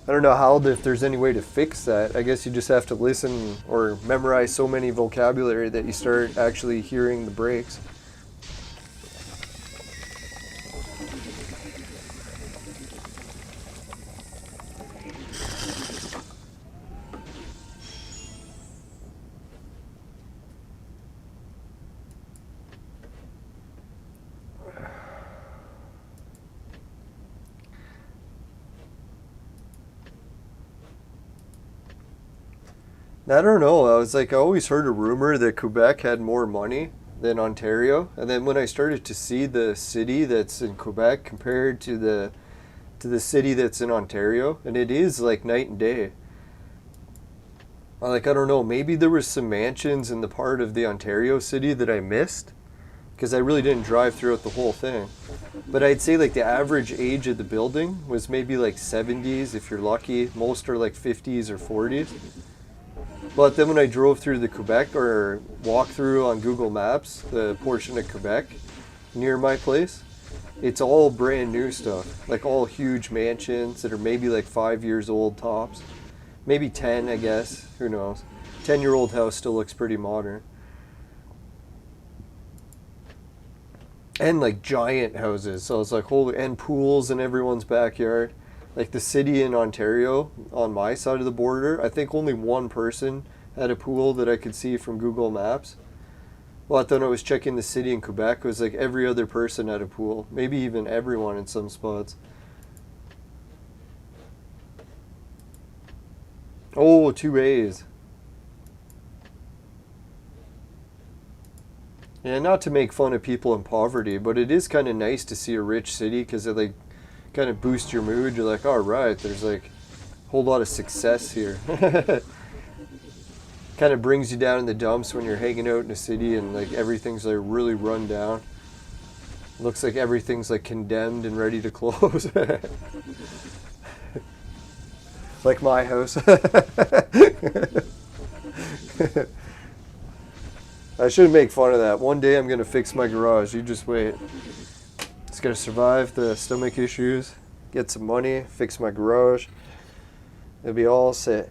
I don't know how, if there's any way to fix that. I guess you just have to listen or memorize so many vocabulary that you start actually hearing the breaks. I don't know. I always heard a rumor that Quebec had more money than Ontario, and then when I started to see the city that's in Quebec compared to the city that's in Ontario, and it is like night and day. I don't know, maybe there was some mansions in the part of the Ontario city that I missed because I really didn't drive throughout the whole thing. But I'd say like the average age of the building was maybe like 70s if you're lucky. Most are like 50s or 40s. But then when I drove through the Quebec or walked through on Google Maps, the portion of Quebec near my place, it's all brand new stuff. Like all huge mansions that are maybe like 5 years old tops. Maybe 10, I guess. Who knows? 10-year-old house still looks pretty modern. And like giant houses. So it's like holy, and pools in everyone's backyard. Like the city in Ontario on my side of the border, I think only one person had a pool that I could see from Google Maps. Well, I thought I was checking the city in Quebec. It was like every other person had a pool. Maybe even everyone in some spots. Oh, 2As. Yeah, not to make fun of people in poverty, but it is kind of nice to see a rich city because it like kind of boosts your mood. You're like, all right, there's like a whole lot of success here. Kind of brings you down in the dumps when you're hanging out in a city and like everything's like really run down. Looks like everything's like condemned and ready to close. Like my house. I shouldn't make fun of that. One day I'm going to fix my garage. You just wait. Just got to survive the stomach issues, get some money, fix my garage. It'll be all set.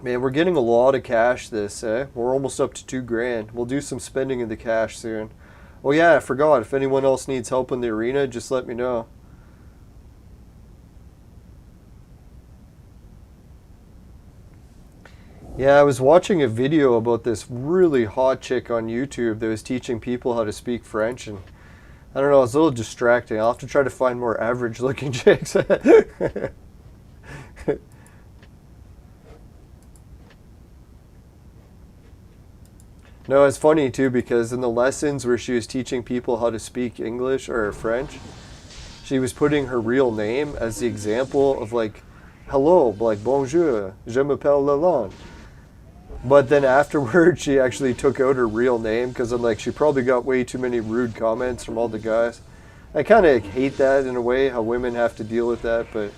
Man, we're getting a lot of cash this, eh? We're almost up to $2,000. We'll do some spending in the cash soon. Oh yeah, I forgot. If anyone else needs help in the arena, just let me know. Yeah, I was watching a video about this really hot chick on YouTube that was teaching people how to speak French, and I don't know, it's a little distracting. I'll have to try to find more average looking chicks. No, it's funny too because in the lessons where she was teaching people how to speak English or French, she was putting her real name as the example of like, hello, like bonjour, je m'appelle Leland. But then afterwards, she actually took out her real name because I'm like, she probably got way too many rude comments from all the guys. I kind of hate that in a way, how women have to deal with that, but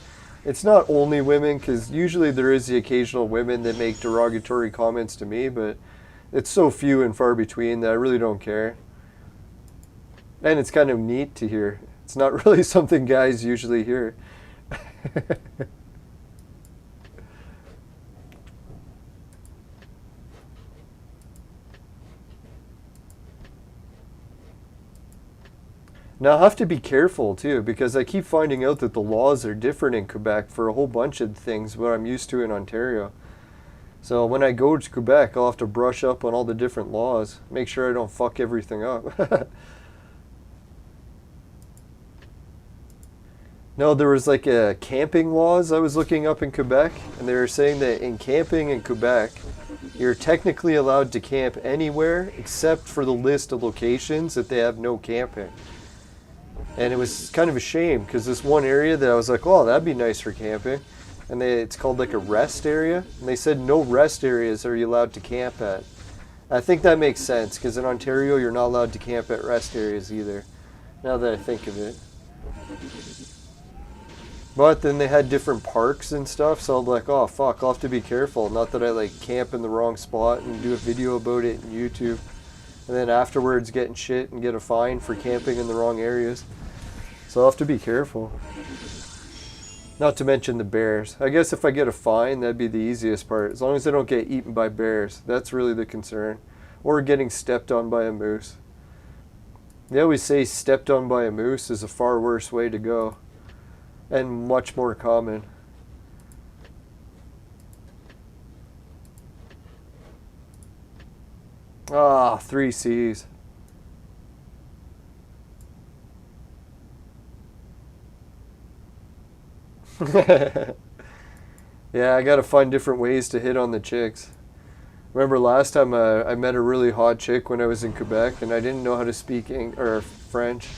it's not only women because usually there is the occasional women that make derogatory comments to me, but it's so few and far between that I really don't care. And it's kind of neat to hear. It's not really something guys usually hear. Now I have to be careful too because I keep finding out that the laws are different in Quebec for a whole bunch of things what I'm used to in Ontario. So when I go to Quebec, I'll have to brush up on all the different laws, make sure I don't fuck everything up. No, there was like a camping laws I was looking up in Quebec, and they were saying that in camping in Quebec, you're technically allowed to camp anywhere except for the list of locations that they have no camping. And it was kind of a shame because this one area that I was like, oh, that'd be nice for camping. And it's called like a rest area. And they said no rest areas are you allowed to camp at. I think that makes sense because in Ontario, you're not allowed to camp at rest areas either, now that I think of it. But then they had different parks and stuff, so I'm like, oh fuck, I'll have to be careful. Not that I like camp in the wrong spot and do a video about it on YouTube. And then afterwards get in shit and get a fine for camping in the wrong areas. So I'll have to be careful. Not to mention the bears. I guess if I get a fine, that'd be the easiest part. As long as I don't get eaten by bears. That's really the concern. Or getting stepped on by a moose. They always say stepped on by a moose is a far worse way to go. And much more common. Ah, 3 C's. Yeah, I gotta find different ways to hit on the chicks. Remember last time I met a really hot chick when I was in Quebec, and I didn't know how to speak French.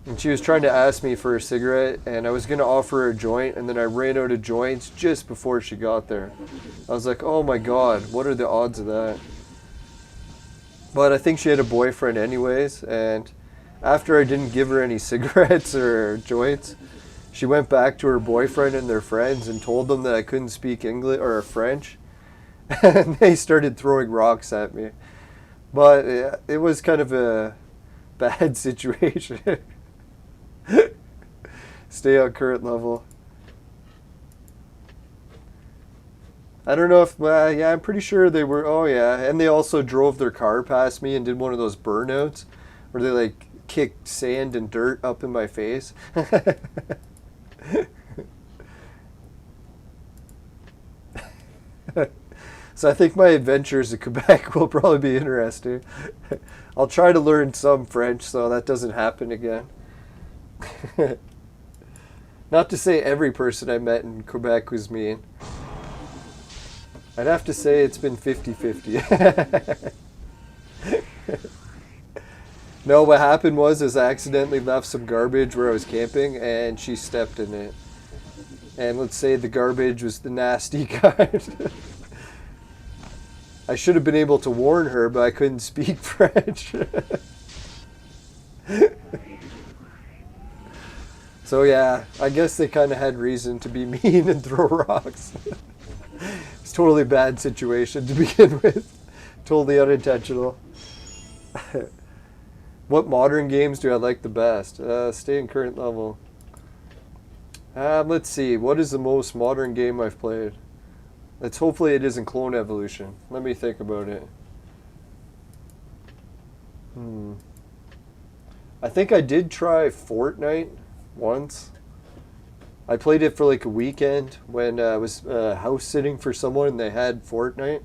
And she was trying to ask me for a cigarette, and I was going to offer her a joint, and then I ran out of joints just before she got there. I was like, oh my god, what are the odds of that? But I think she had a boyfriend anyways, and after I didn't give her any cigarettes or joints, she went back to her boyfriend and their friends and told them that I couldn't speak English or French. And they started throwing rocks at me. But it was kind of a bad situation. Stay on current level. I don't know if, yeah, I'm pretty sure they were, oh yeah. And they also drove their car past me and did one of those burnouts where they like kicked sand and dirt up in my face. So I think my adventures in Quebec will probably be interesting. I'll try to learn some French so that doesn't happen again. Not to say every person I met in Quebec was mean. I'd have to say it's been 50-50. No, what happened was I accidentally left some garbage where I was camping and she stepped in it. And let's say the garbage was the nasty kind. I should have been able to warn her, but I couldn't speak French. So yeah, I guess they kind of had reason to be mean and throw rocks. It's totally bad situation to begin with. Totally unintentional. What modern games do I like the best? Stay in current level. Let's see, what is the most modern game I've played? Hopefully it isn't Clone Evolution. Let me think about it. I think I did try Fortnite once. I played it for like a weekend when I was house sitting for someone and they had Fortnite.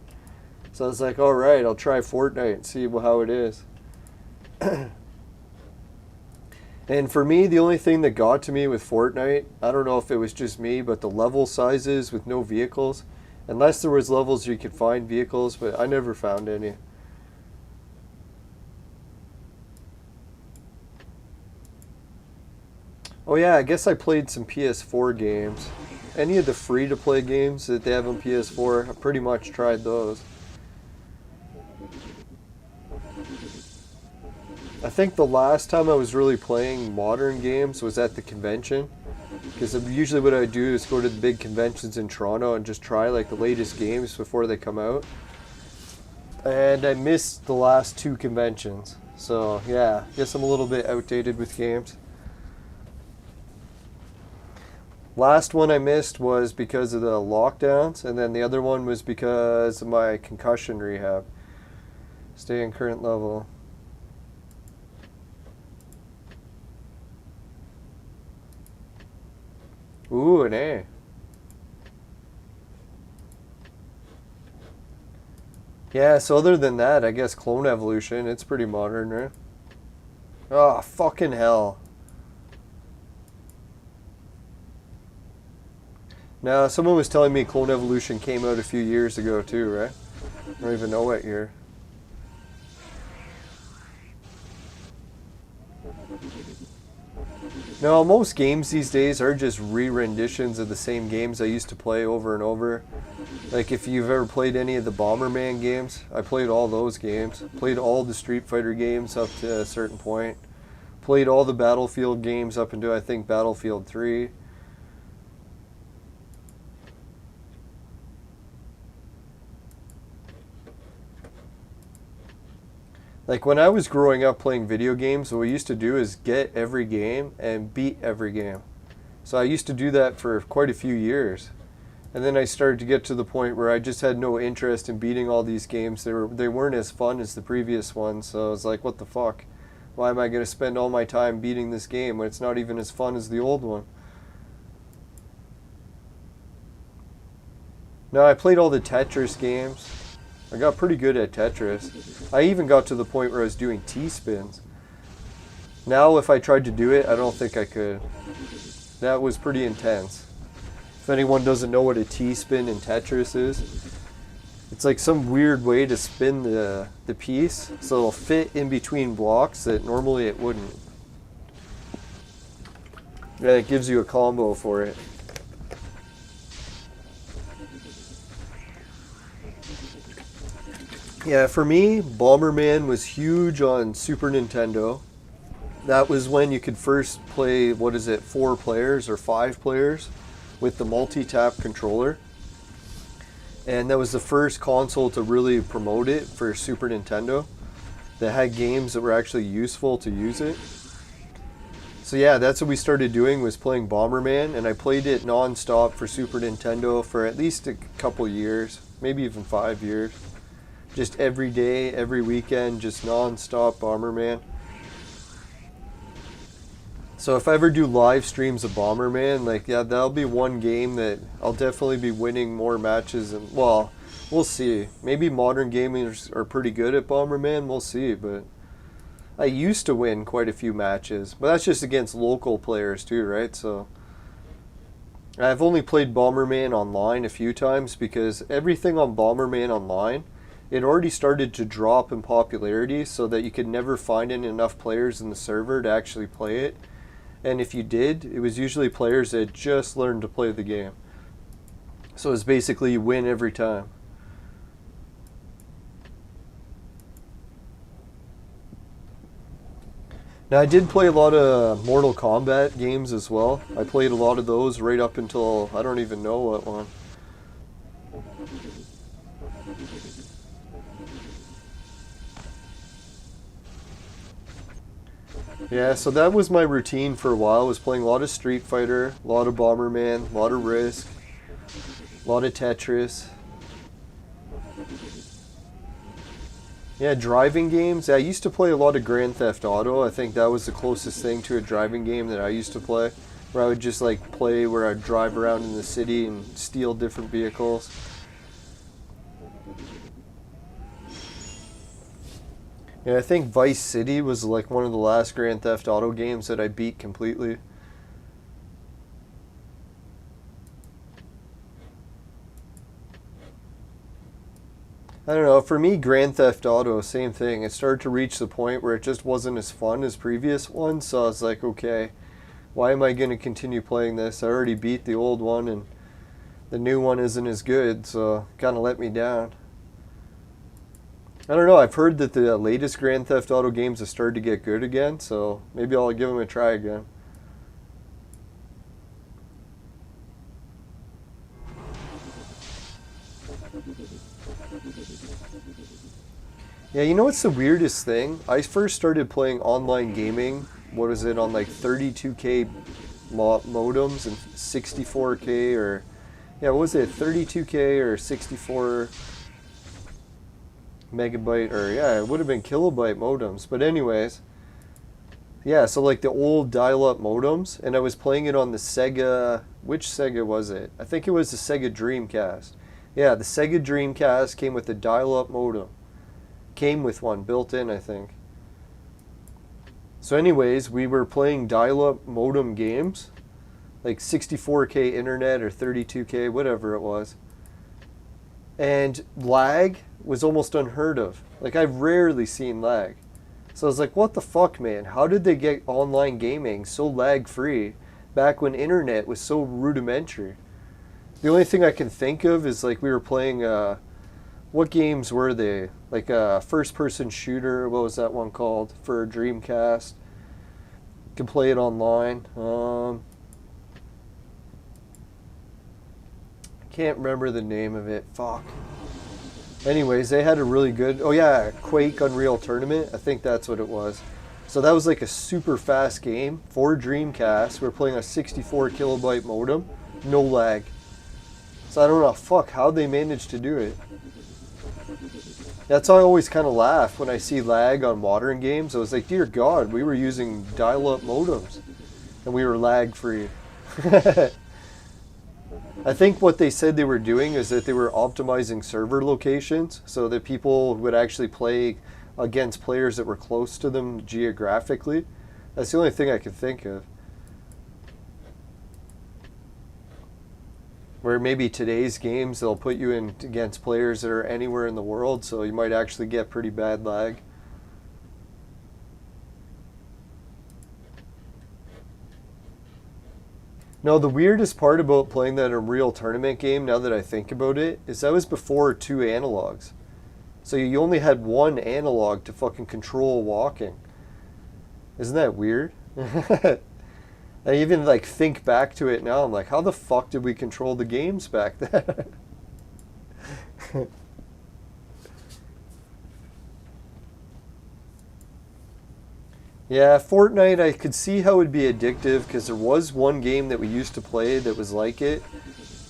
So I was like, alright, I'll try Fortnite and see how it is. And for me, the only thing that got to me with Fortnite, I don't know if it was just me, but the level sizes with no vehicles. Unless there was levels you could find vehicles, but I never found any. Oh yeah, I guess I played some PS4 games. Any of the free-to-play games that they have on PS4, I pretty much tried those. I think the last time I was really playing modern games was at the convention. Because usually what I do is go to the big conventions in Toronto and just try like the latest games before they come out. And I missed the last two conventions. So yeah, I guess I'm a little bit outdated with games. Last one I missed was because of the lockdowns, and then the other one was because of my concussion rehab. Stay in current level. Ooh, an A. Yeah, so other than that, I guess Clone Evolution, it's pretty modern, right? Oh, fucking hell. Now, someone was telling me Clone Evolution came out a few years ago too, right? I don't even know what year. No, most games these days are just re-renditions of the same games I used to play over and over. Like if you've ever played any of the Bomberman games, I played all those games. Played all the Street Fighter games up to a certain point. Played all the Battlefield games up into, I think, Battlefield 3. Like when I was growing up playing video games, what we used to do is get every game and beat every game. So I used to do that for quite a few years. And then I started to get to the point where I just had no interest in beating all these games. They weren't as fun as the previous ones. So I was like, what the fuck? Why am I going to spend all my time beating this game when it's not even as fun as the old one? No, I played all the Tetris games. I got pretty good at Tetris. I even got to the point where I was doing T-spins. Now if I tried to do it, I don't think I could. That was pretty intense. If anyone doesn't know what a T-spin in Tetris is, it's like some weird way to spin the piece so it'll fit in between blocks that normally it wouldn't. And it gives you a combo for it. Yeah, for me, Bomberman was huge on Super Nintendo. That was when you could first play, 4 players or 5 players with the multi-tap controller. And that was the first console to really promote it for Super Nintendo that had games that were actually useful to use it. So yeah, that's what we started doing, was playing Bomberman, and I played it non-stop for Super Nintendo for at least a couple years, maybe even 5 years. Just every day, every weekend, just non-stop Bomberman. So if I ever do live streams of Bomberman, like, yeah, that'll be one game that I'll definitely be winning more matches. And, well, we'll see. Maybe modern gamers are pretty good at Bomberman, we'll see. But I used to win quite a few matches. But that's just against local players too, right? So I've only played Bomberman online a few times because everything on Bomberman online, it already started to drop in popularity so that you could never find enough players in the server to actually play it. And if you did, it was usually players that just learned to play the game. So it's basically you win every time. Now I did play a lot of Mortal Kombat games as well. I played a lot of those right up until, I don't even know what one. Yeah, so that was my routine for a while. I was playing a lot of Street Fighter, a lot of Bomberman, a lot of Risk, a lot of Tetris. Yeah, driving games. I used to play a lot of Grand Theft Auto. I think that was the closest thing to a driving game that I used to play, where I would just like play where I'd drive around in the city and steal different vehicles. Yeah, I think Vice City was like one of the last Grand Theft Auto games that I beat completely. I don't know, for me, Grand Theft Auto, same thing. It started to reach the point where it just wasn't as fun as previous ones, so I was like, okay, why am I going to continue playing this? I already beat the old one, and the new one isn't as good, so it kind of let me down. I don't know, I've heard that the latest Grand Theft Auto games have started to get good again, so maybe I'll give them a try again. Yeah, you know what's the weirdest thing? I first started playing online gaming, what was it, on like 32K modems and 64K or, yeah, what was it, 32K or 64 megabyte, or yeah, it would have been kilobyte modems. But anyways, yeah, so like the old dial-up modems, and I was playing it on the Sega, which Sega was it? I think it was the Sega Dreamcast. Yeah, the Sega Dreamcast came with a dial-up modem. Came with one built in, I think. So anyways, we were playing dial-up modem games, like 64K internet or 32K, whatever it was. And lag was almost unheard of. Like, I've rarely seen lag. So I was like, what the fuck, man? How did they get online gaming so lag-free back when internet was so rudimentary? The only thing I can think of is, like, we were playing, what games were they? Like a first-person shooter, what was that one called? For Dreamcast. You can play it online. I can't remember the name of it. Fuck. Anyways, they had a really good, oh yeah, Quake Unreal Tournament. I think that's what it was. So that was like a super fast game for Dreamcast. We were playing a 64 kilobyte modem, no lag. So I don't know, how they managed to do it. That's how I always kind of laugh when I see lag on modern games. I was like, dear God, we were using dial-up modems and we were lag-free. I think what they said they were doing is that they were optimizing server locations so that people would actually play against players that were close to them geographically. That's the only thing I could think of. Where maybe today's games, they'll put you in against players that are anywhere in the world, so you might actually get pretty bad lag. No, the weirdest part about playing that in a real tournament game, now that I think about it, is that was before 2 analogs. So you only had 1 analog to fucking control walking. Isn't that weird? I even like think back to it now. I'm like, how the fuck did we control the games back then? Yeah, Fortnite, I could see how it would be addictive because there was one game that we used to play that was like it,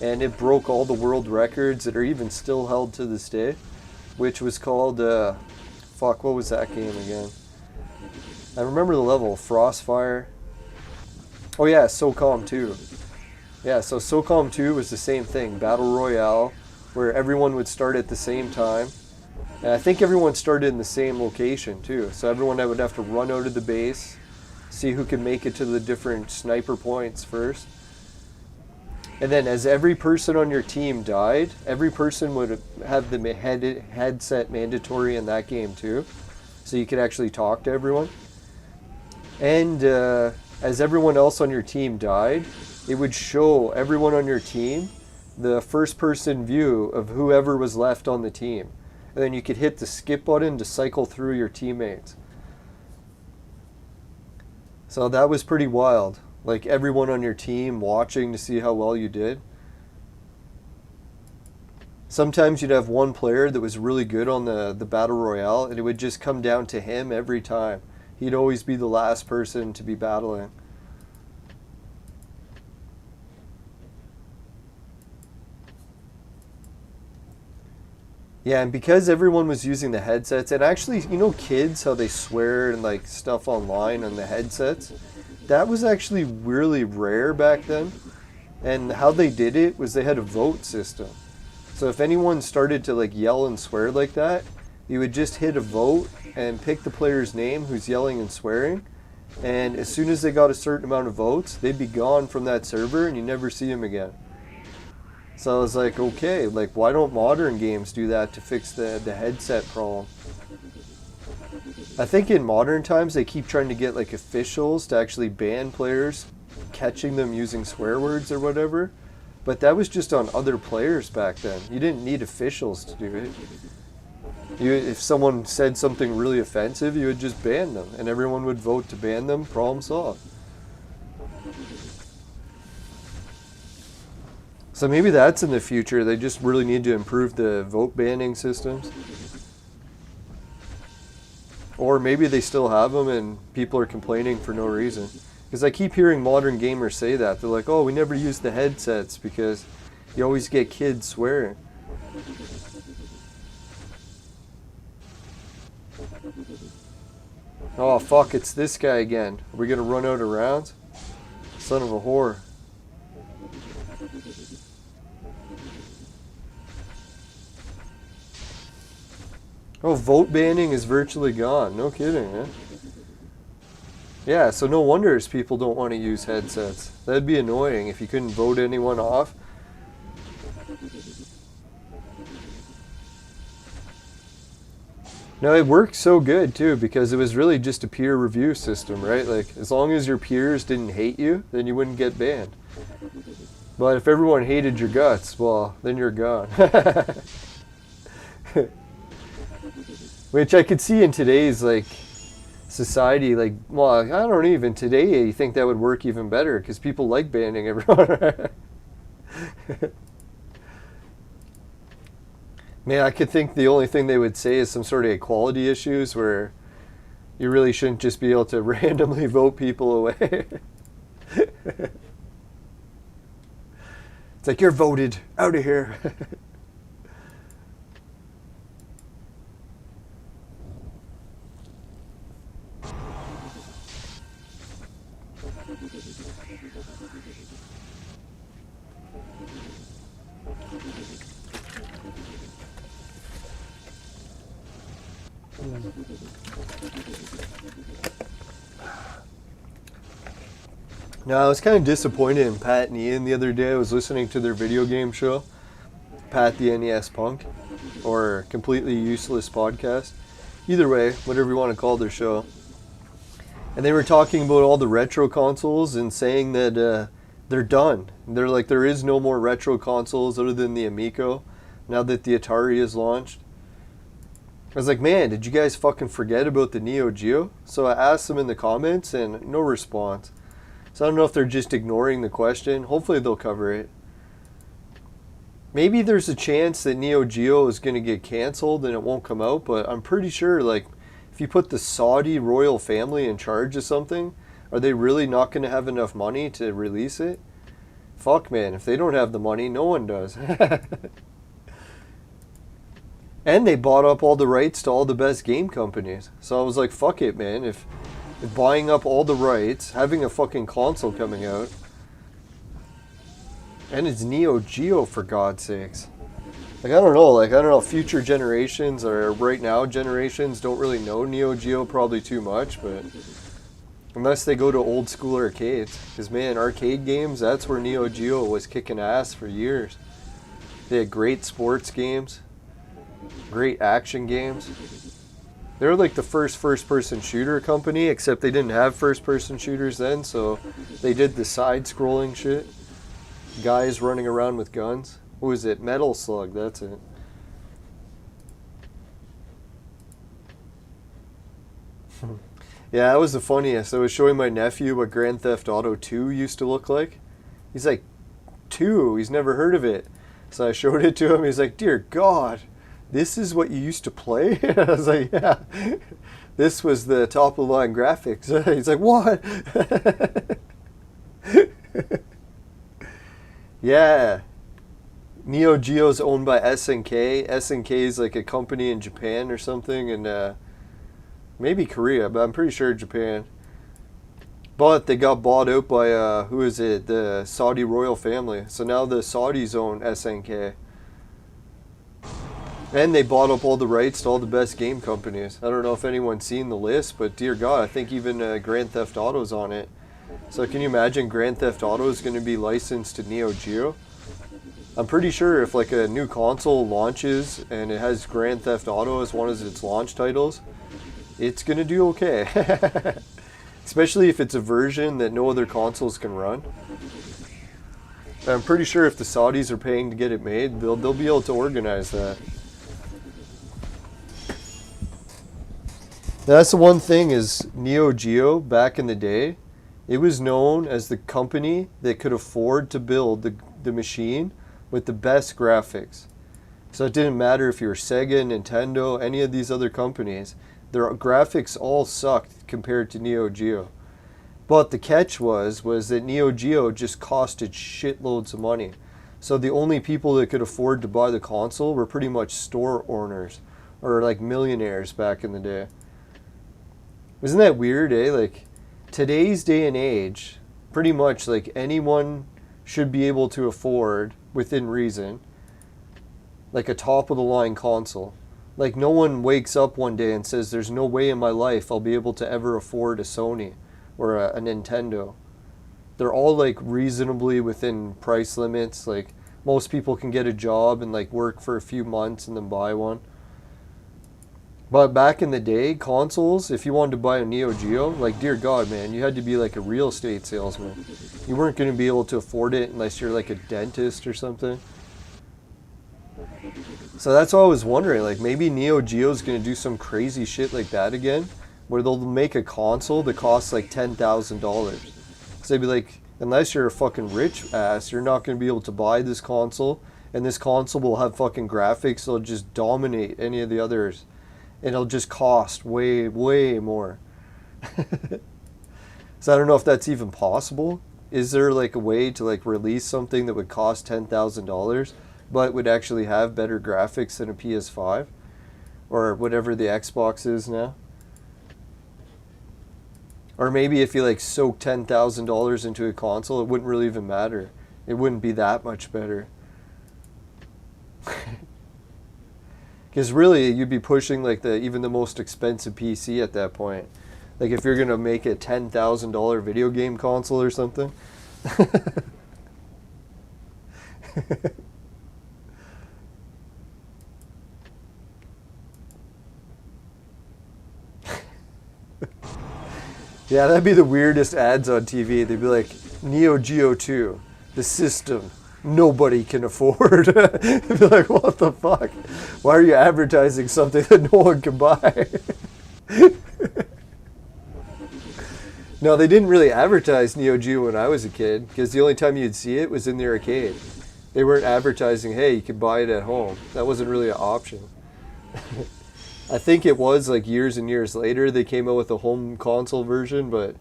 and it broke all the world records that are even still held to this day, which was called, fuck, what was that game again? I remember the level, Frostfire. Oh yeah, SOCOM 2. Yeah, so SOCOM 2 was the same thing, Battle Royale, where everyone would start at the same time. And I think everyone started in the same location too. So everyone would have to run out of the base, see who could make it to the different sniper points first. And then as every person on your team died, every person would have the headset mandatory in that game too. So you could actually talk to everyone. And as everyone else on your team died, it would show everyone on your team the first person view of whoever was left on the team. And then you could hit the skip button to cycle through your teammates. So that was pretty wild. Like everyone on your team watching to see how well you did. Sometimes you'd have one player that was really good on the Battle Royale, and it would just come down to him every time. He'd always be the last person to be battling. Yeah, and because everyone was using the headsets, and actually, you know kids, how they swear and like stuff online on the headsets? That was actually really rare back then. And how they did it was they had a vote system. So if anyone started to like yell and swear like that, you would just hit a vote and pick the player's name who's yelling and swearing. And as soon as they got a certain amount of votes, they'd be gone from that server and you never see them again. So I was like, okay, like why don't modern games do that to fix the headset problem? I think in modern times they keep trying to get like officials to actually ban players catching them using swear words or whatever. But that was just on other players back then. You didn't need officials to do it. If someone said something really offensive, you would just ban them. And everyone would vote to ban them, problem solved. So maybe that's in the future. They just really need to improve the vote banning systems. Or maybe they still have them and people are complaining for no reason. Because I keep hearing modern gamers say that. They're like, oh, we never use the headsets because you always get kids swearing. Oh, fuck, it's this guy again. Are we going to run out of rounds? Son of a whore. Oh, vote banning is virtually gone. No kidding, man. Yeah, so no wonder people don't want to use headsets. That'd be annoying if you couldn't vote anyone off. No, it worked so good too because it was really just a peer review system, right? Like as long as your peers didn't hate you, then you wouldn't get banned. But if everyone hated your guts, well, then you're gone. Which I could see in today's like society, like, well, I don't even today think that would work even better because people like banning everyone. Man, I could think the only thing they would say is some sort of equality issues where you really shouldn't just be able to randomly vote people away. It's like, you're voted, out of here. No, I was kind of disappointed in Pat and Ian the other day. I was listening to their video game show, Pat the NES Punk, or Completely Useless Podcast. Either way, whatever you want to call their show. And they were talking about all the retro consoles and saying that they're done. They're like, there is no more retro consoles other than the Amico now that the Atari is launched. I was like, man, did you guys fucking forget about the Neo Geo? So I asked them in the comments and no response. So I don't know if they're just ignoring the question. Hopefully they'll cover it. Maybe there's a chance that Neo Geo is going to get canceled and it won't come out, but I'm pretty sure, like, if you put the Saudi royal family in charge of something, are they really not going to have enough money to release it? Fuck, man, if they don't have the money, no one does. And they bought up all the rights to all the best game companies. So I was like, fuck it, man. If buying up all the rights, having a fucking console coming out, and it's Neo Geo, for God's sakes. Like, I don't know, future generations or right now generations don't really know Neo Geo probably too much, but unless they go to old school arcades. Because, man, arcade games, that's where Neo Geo was kicking ass for years. They had great sports games. Great action games. They were like the first-person shooter company, except they didn't have first-person shooters then, so they did the side-scrolling shit. Guys running around with guns. What was it? Metal Slug, that's it. Yeah, that was the funniest. I was showing my nephew what Grand Theft Auto 2 used to look like. He's like, 2? He's never heard of it. So I showed it to him. He's like, dear God. This is what you used to play? I was like, yeah. This was the top of the line graphics. He's like, what? Yeah. Neo Geo's owned by SNK. SNK is like a company in Japan or something, and maybe Korea, but I'm pretty sure Japan. But they got bought out by, who is it? The Saudi royal family. So now the Saudis own SNK. And they bought up all the rights to all the best game companies. I don't know if anyone's seen the list, but dear God, I think even Grand Theft Auto's on it. So can you imagine Grand Theft Auto is going to be licensed to Neo Geo? I'm pretty sure if like a new console launches and it has Grand Theft Auto as one of its launch titles, it's going to do okay. Especially if it's a version that no other consoles can run. I'm pretty sure if the Saudis are paying to get it made, they'll be able to organize that. That's the one thing is Neo Geo back in the day, it was known as the company that could afford to build the machine with the best graphics. So it didn't matter if you were Sega, Nintendo, any of these other companies, their graphics all sucked compared to Neo Geo. But the catch was that Neo Geo just costed shitloads of money. So the only people that could afford to buy the console were pretty much store owners or like millionaires back in the day. Isn't that weird, eh? Like, today's day and age, pretty much like anyone should be able to afford, within reason, like a top-of-the-line console. Like, no one wakes up one day and says, there's no way in my life I'll be able to ever afford a Sony or a Nintendo. They're all, like, reasonably within price limits. Like, most people can get a job and, like, work for a few months and then buy one. But back in the day, consoles, if you wanted to buy a Neo Geo, like, dear God, man, you had to be like a real estate salesman. You weren't going to be able to afford it unless you're like a dentist or something. So that's why I was wondering, like, maybe Neo Geo's going to do some crazy shit like that again, where they'll make a console that costs like $10,000. Because they'd be like, unless you're a fucking rich ass, you're not going to be able to buy this console, and this console will have fucking graphics that'll just dominate any of the others. It'll just cost way, way more. So I don't know if that's even possible. Is there like a way to like release something that would cost $10,000 but would actually have better graphics than a PS5 or whatever the Xbox is now? Or maybe if you like soak $10,000 into a console, it wouldn't really even matter. It wouldn't be that much better. Because really, you'd be pushing like even the most expensive PC at that point. Like if you're gonna make a $10,000 video game console or something. Yeah, that'd be the weirdest ads on TV. They'd be like, Neo Geo 2, the system nobody can afford. They'd be like, what the fuck? Why are you advertising something that no one can buy? No, they didn't really advertise Neo Geo when I was a kid, because the only time you'd see it was in the arcade. They weren't advertising, hey, you can buy it at home. That wasn't really an option. I think it was like years and years later they came out with a home console version, but...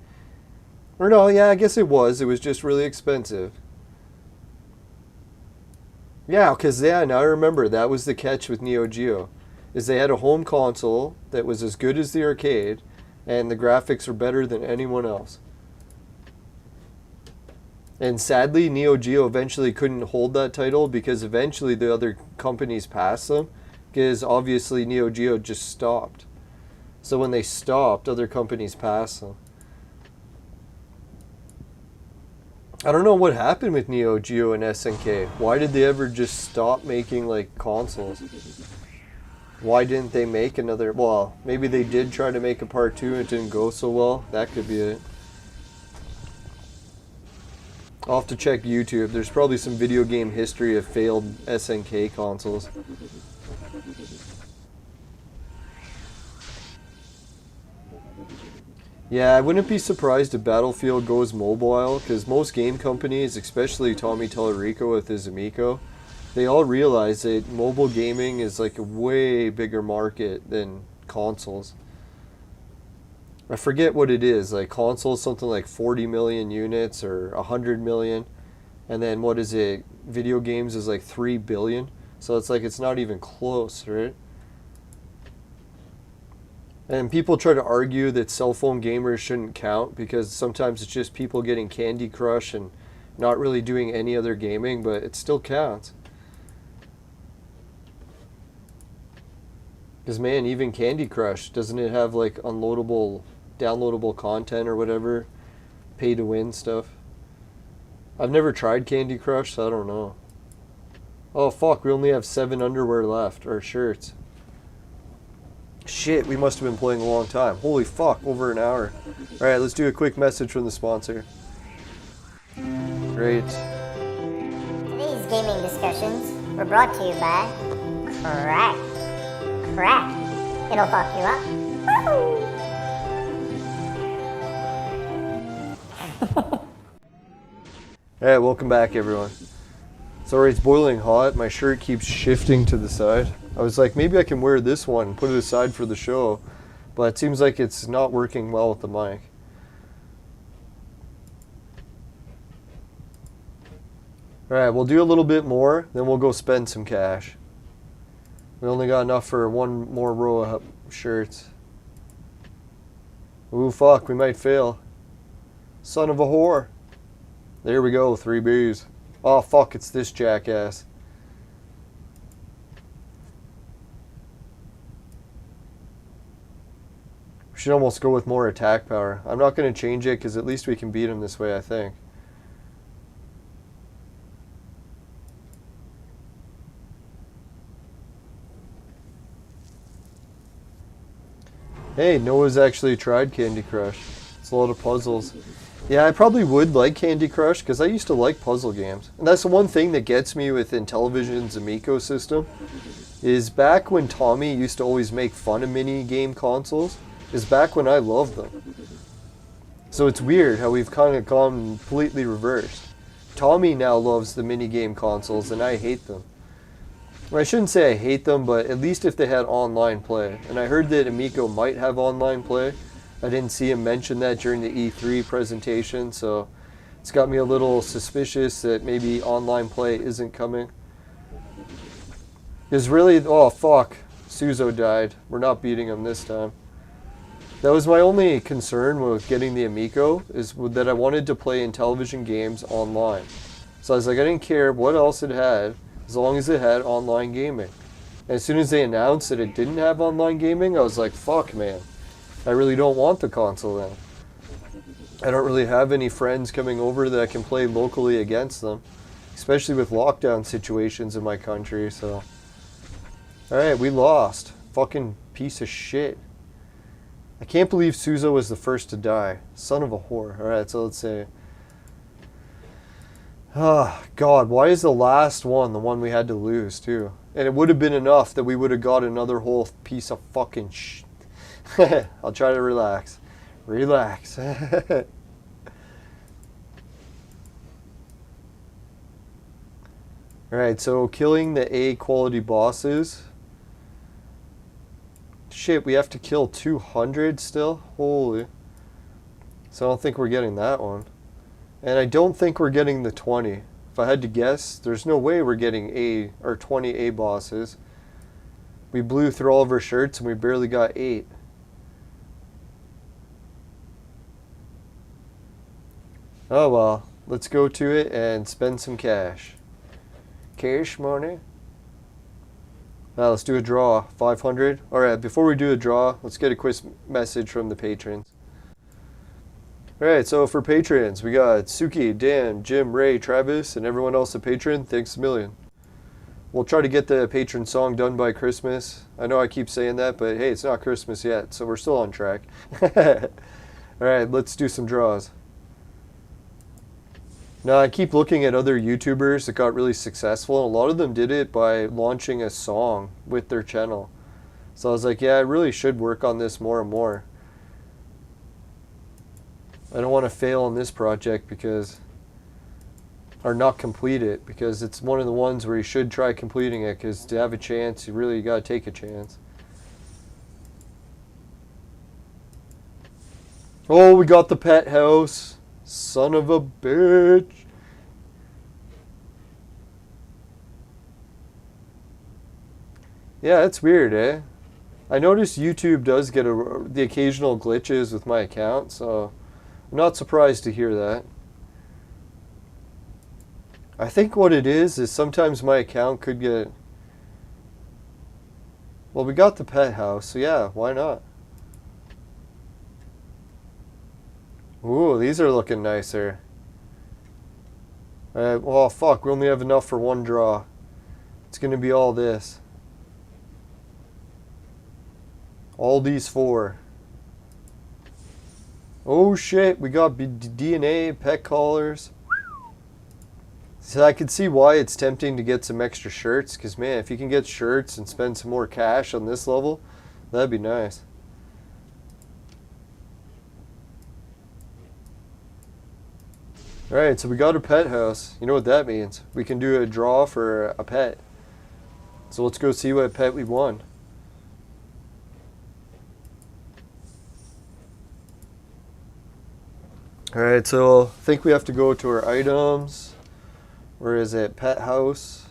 Or no, yeah, I guess it was. It was just really expensive. Yeah, because, yeah, now I remember, that was the catch with Neo Geo. Is they had a home console that was as good as the arcade, and the graphics were better than anyone else. And sadly, Neo Geo eventually couldn't hold that title because eventually the other companies passed them, because obviously Neo Geo just stopped. So when they stopped, other companies passed them. I don't know what happened with Neo Geo and SNK. Why did they ever just stop making like consoles? Why didn't they make another? Well, maybe they did try to make a part 2 and it didn't go so well. That could be it. I'll have to check YouTube. There's probably some video game history of failed SNK consoles. Yeah, I wouldn't be surprised if Battlefield goes mobile, because most game companies, especially Tommy Tallarico with his Amico, they all realize that mobile gaming is like a way bigger market than consoles. I forget what it is, like consoles something like 40 million units or 100 million, and then what is it, video games is like 3 billion, so it's like it's not even close, right? And people try to argue that cell phone gamers shouldn't count because sometimes it's just people getting Candy Crush and not really doing any other gaming, but it still counts. Because man, even Candy Crush, doesn't it have like unloadable, downloadable content or whatever? Pay to win stuff. I've never tried Candy Crush, so I don't know. Oh fuck, we only have 7 underwear left, or shirts. Shit, we must have been playing a long time. Holy fuck, over an hour. Alright, let's do a quick message from the sponsor. Great. Today's gaming discussions were brought to you by Crack. Crack. It'll fuck you up. Woohoo! Alright, welcome back everyone. Sorry, it's boiling hot. My shirt keeps shifting to the side. I was like, maybe I can wear this one and put it aside for the show, but it seems like it's not working well with the mic. Alright, we'll do a little bit more, then we'll go spend some cash. We only got enough for one more row of shirts. Ooh, fuck, we might fail. Son of a whore. There we go, 3 Bs. Oh, fuck, it's this jackass. Should almost go with more attack power. I'm not going to change it because at least we can beat him this way, I think. Hey, Noah's actually tried Candy Crush. It's a lot of puzzles. Yeah, I probably would like Candy Crush because I used to like puzzle games. And that's the one thing that gets me within Intellivision's Amico system, is back when Tommy used to always make fun of mini game consoles, is back when I loved them. So it's weird how we've kind of gone completely reversed. Tommy now loves the minigame consoles and I hate them. Well, I shouldn't say I hate them, but at least if they had online play. And I heard that Amico might have online play. I didn't see him mention that during the E3 presentation, so it's got me a little suspicious that maybe online play isn't coming. Because really, oh fuck, Suzo died. We're not beating him this time. That was my only concern with getting the Amico, is that I wanted to play Intellivision games online. So I was like, I didn't care what else it had, as long as it had online gaming. And as soon as they announced that it didn't have online gaming, I was like, fuck man. I really don't want the console then. I don't really have any friends coming over that I can play locally against them, especially with lockdown situations in my country, so. Alright, we lost. Fucking piece of shit. I can't believe Souza was the first to die. Son of a whore. Alright, so let's say. Oh, God, why is the last one the one we had to lose, too? And it would have been enough that we would have got another whole piece of fucking shit. I'll try to relax. Relax. Alright, so killing the A quality bosses. Shit, we have to kill 200 still? Holy. So I don't think we're getting that one. And I don't think we're getting the 20. If I had to guess, there's no way we're getting A or 20 A bosses. We blew through all of our shirts and we barely got 8. Oh well, let's go to it and spend some cash. Cash money. Now let's do a draw. 500. Alright, before we do a draw, let's get a quick message from the patrons. Alright, so for patrons, we got Suki, Dan, Jim, Ray, Travis, and everyone else a patron. Thanks a million. We'll try to get the patron song done by Christmas. I know I keep saying that, but hey, it's not Christmas yet, so we're still on track. Alright, let's do some draws. Now, I keep looking at other YouTubers that got really successful, and a lot of them did it by launching a song with their channel. So I was like, yeah, I really should work on this more and more. I don't want to fail on this project because, or not complete it, because it's one of the ones where you should try completing it, because to have a chance, you really got to take a chance. Oh, we got the pet house. Son of a bitch. Yeah, it's weird, eh? I noticed YouTube does get the occasional glitches with my account, so I'm not surprised to hear that. I think what it is sometimes my account could get... Well, we got the pet house, so yeah, why not? Ooh, these are looking nicer. Well, fuck, we only have enough for one draw. It's gonna be all this. All these 4. Oh shit, we got DNA, pet collars. So I can see why it's tempting to get some extra shirts, because man, if you can get shirts and spend some more cash on this level, that'd be nice. Alright, so we got a pet house. You know what that means. We can do a draw for a pet. So let's go see what pet we won. Alright, so I think we have to go to our items. Where is it? Pet house.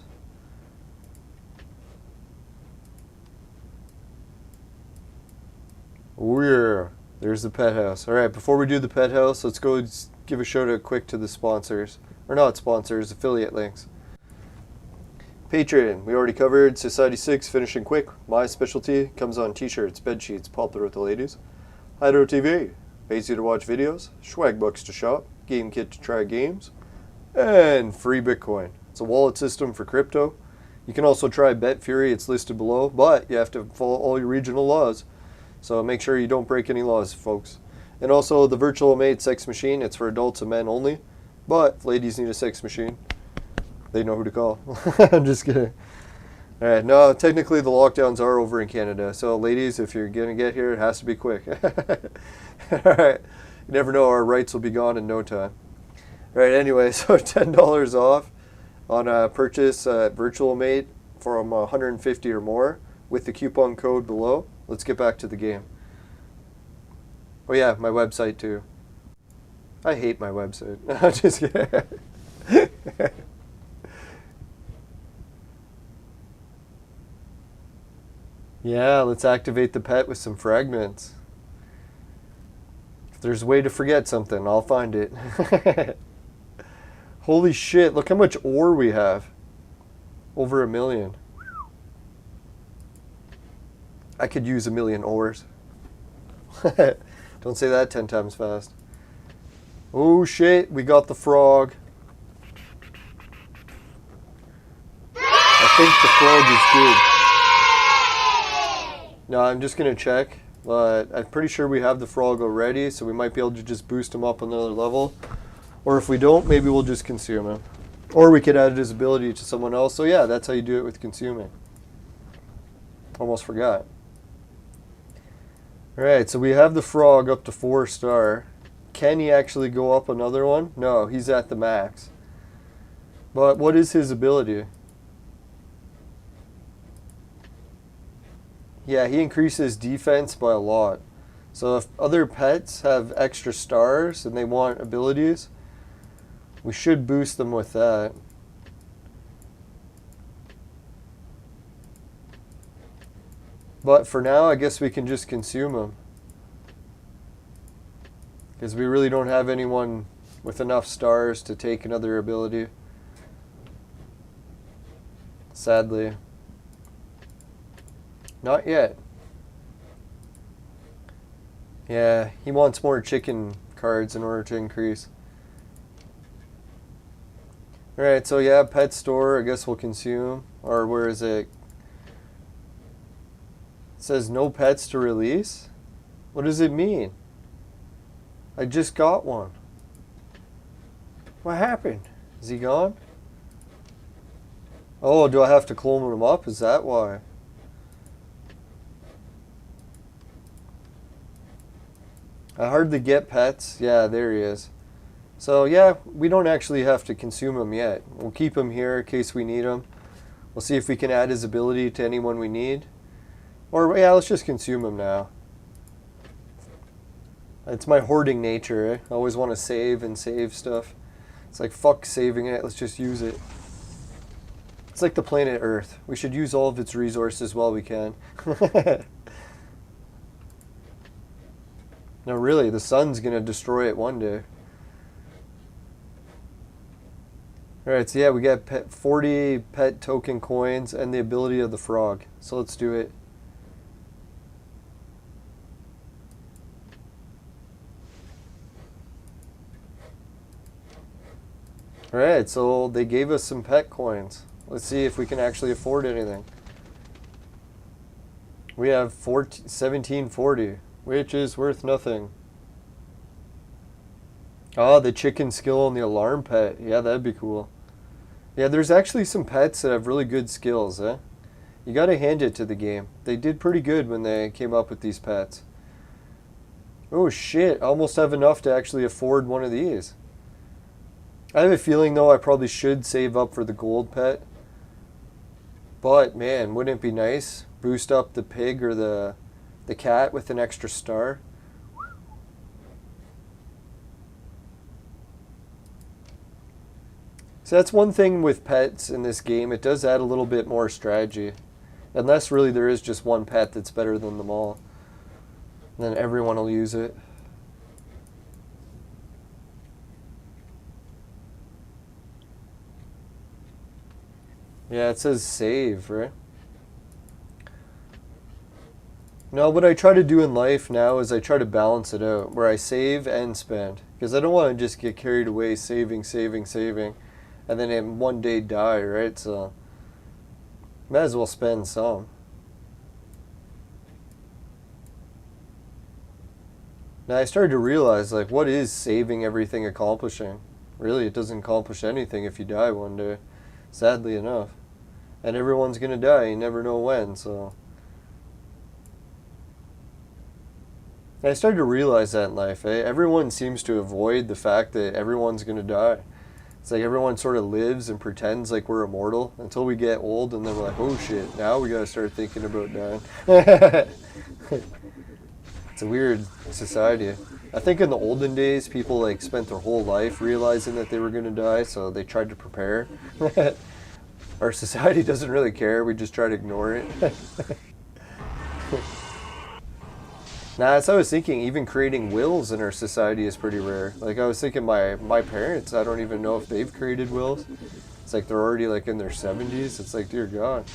Oh yeah, there's the pet house. Alright, before we do the pet house, let's go give a shout out quick to the sponsors. Or not sponsors, affiliate links. Patreon, we already covered. Society 6, finishing quick. My specialty comes on t-shirts, bed sheets, popular with the ladies. Hydro TV, easy to watch videos. Swag bucks to shop. GameKit to try games. And free Bitcoin. It's a wallet system for crypto. You can also try BetFury, it's listed below, but you have to follow all your regional laws. So make sure you don't break any laws, folks. And also the Virtual Mate sex machine, it's for adults and men only. But if ladies need a sex machine, they know who to call. I'm just kidding. Alright, no, technically the lockdowns are over in Canada. So ladies, if you're going to get here, it has to be quick. Alright, you never know, our rights will be gone in no time. Alright, anyway, so $10 off on a purchase at Virtual Mate from 150 or more with the coupon code below. Let's get back to the game. Oh yeah, my website too. I hate my website. I'm just kidding. Yeah, let's activate the pet with some fragments. If there's a way to forget something, I'll find it. Holy shit, look how much ore we have. Over 1 million. I could use 1 million ores. Don't say that 10 times fast. Oh shit, we got the frog. I think the frog is good. No, I'm just gonna check, but I'm pretty sure we have the frog already, so we might be able to just boost him up another level. Or if we don't, maybe we'll just consume him. Or we could add his ability to someone else. So yeah, that's how you do it with consuming. Almost forgot. Alright, so we have the frog up to 4-star. Can he actually go up another one? No, he's at the max. But what is his ability? Yeah, he increases defense by a lot. So if other pets have extra stars and they want abilities, we should boost them with that. But for now, I guess we can just consume them. Because we really don't have anyone with enough stars to take another ability. Sadly. Not yet. Yeah, he wants more chicken cards in order to increase. Alright, so yeah, pet store, I guess we'll consume. Or where is it? It says no pets to release? What does it mean? I just got one. What happened? Is he gone? Oh, do I have to clone him up? Is that why? I hardly get pets. Yeah, there he is. So yeah, we don't actually have to consume him yet. We'll keep him here in case we need him. We'll see if we can add his ability to anyone we need. Or yeah, let's just consume him now. It's my hoarding nature, eh? I always want to save and save stuff. It's like, fuck saving it, let's just use it. It's like the planet Earth. We should use all of its resources while we can. No, really, the sun's going to destroy it one day. Alright, so yeah, we got 40 pet token coins and the ability of the frog. So let's do it. Alright, so they gave us some pet coins. Let's see if we can actually afford anything. We have 1740, which is worth nothing. Oh, the chicken skill and the alarm pet. Yeah, that'd be cool. Yeah, there's actually some pets that have really good skills, eh? You gotta hand it to the game. They did pretty good when they came up with these pets. Oh shit, I almost have enough to actually afford one of these. I have a feeling though I probably should save up for the gold pet. But man, wouldn't it be nice? Boost up the pig or the cat with an extra star. So that's one thing with pets in this game. It does add a little bit more strategy. Unless really there is just one pet that's better than them all. Then everyone will use it. Yeah, it says save, right? No, what I try to do in life now is I try to balance it out, where I save and spend. Because I don't want to just get carried away saving, and then in one day die, right? So, might as well spend some. Now I started to realize, like, what is saving everything accomplishing? Really, it doesn't accomplish anything if you die one day, sadly enough. And everyone's gonna die, you never know when, so. I started to realize that in life, eh? Everyone seems to avoid the fact that everyone's gonna die. It's like everyone sort of lives and pretends like we're immortal until we get old, and then we're like, oh shit, now we gotta start thinking about dying. It's a weird society. I think in the olden days, people like spent their whole life realizing that they were gonna die, so they tried to prepare. Our society doesn't really care, we just try to ignore it. Nah, that's what I was thinking, even creating wills in our society is pretty rare. Like I was thinking my parents, I don't even know if they've created wills. It's like they're already like in their 70s. It's like, dear God.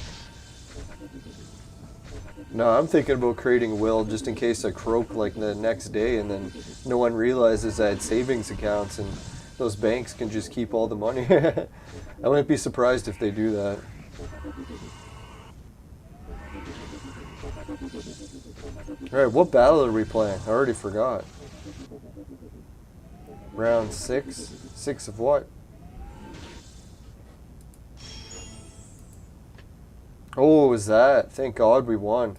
No, I'm thinking about creating a will just in case I croak like the next day and then no one realizes I had savings accounts and those banks can just keep all the money. I wouldn't be surprised if they do that. Alright, what battle are we playing? I already forgot. Round 6? 6 of what? Oh, what was that? Thank God we won.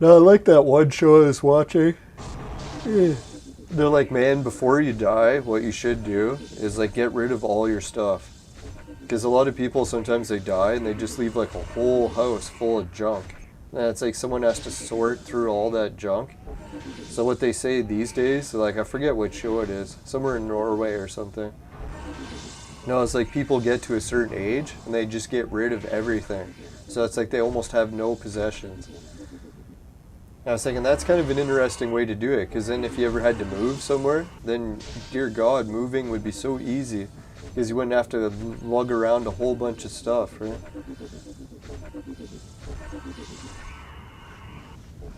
No, I like that one show I was watching. They're like, man, before you die, what you should do is like get rid of all your stuff. Because a lot of people, sometimes they die and they just leave like a whole house full of junk. And it's like someone has to sort through all that junk. So what they say these days, like I forget what show it is, somewhere in Norway or something. No, it's like people get to a certain age and they just get rid of everything. So it's like they almost have no possessions. I was thinking that's kind of an interesting way to do it, because then if you ever had to move somewhere, then dear God, moving would be so easy, because you wouldn't have to lug around a whole bunch of stuff, right?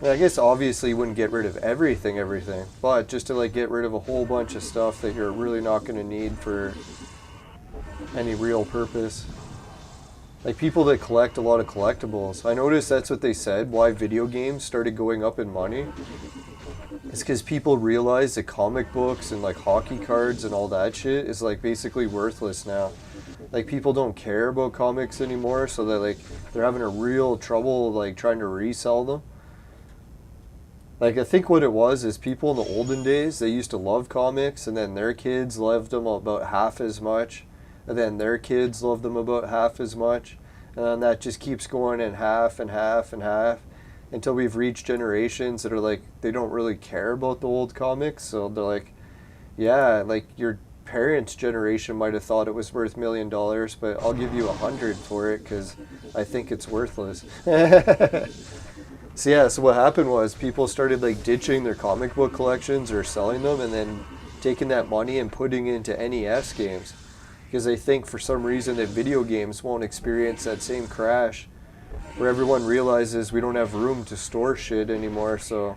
I guess obviously you wouldn't get rid of everything, but just to like get rid of a whole bunch of stuff that you're really not going to need for any real purpose. Like people that collect a lot of collectibles. I noticed that's what they said, why video games started going up in money. It's because people realize that comic books and like hockey cards and all that shit is like basically worthless now. Like people don't care about comics anymore, so they're having a real trouble like trying to resell them. Like I think what it was is people in the olden days, they used to love comics and then their kids loved them about half as much. And then their kids love them about half as much. And then that just keeps going in half and half and half until we've reached generations that are like, they don't really care about the old comics. So they're like, yeah, like your parents' generation might have thought it was worth $1 million, but I'll give you 100 for it because I think it's worthless. So yeah, so what happened was people started like ditching their comic book collections or selling them and then taking that money and putting it into NES games. Because they think for some reason that video games won't experience that same crash where everyone realizes we don't have room to store shit anymore, so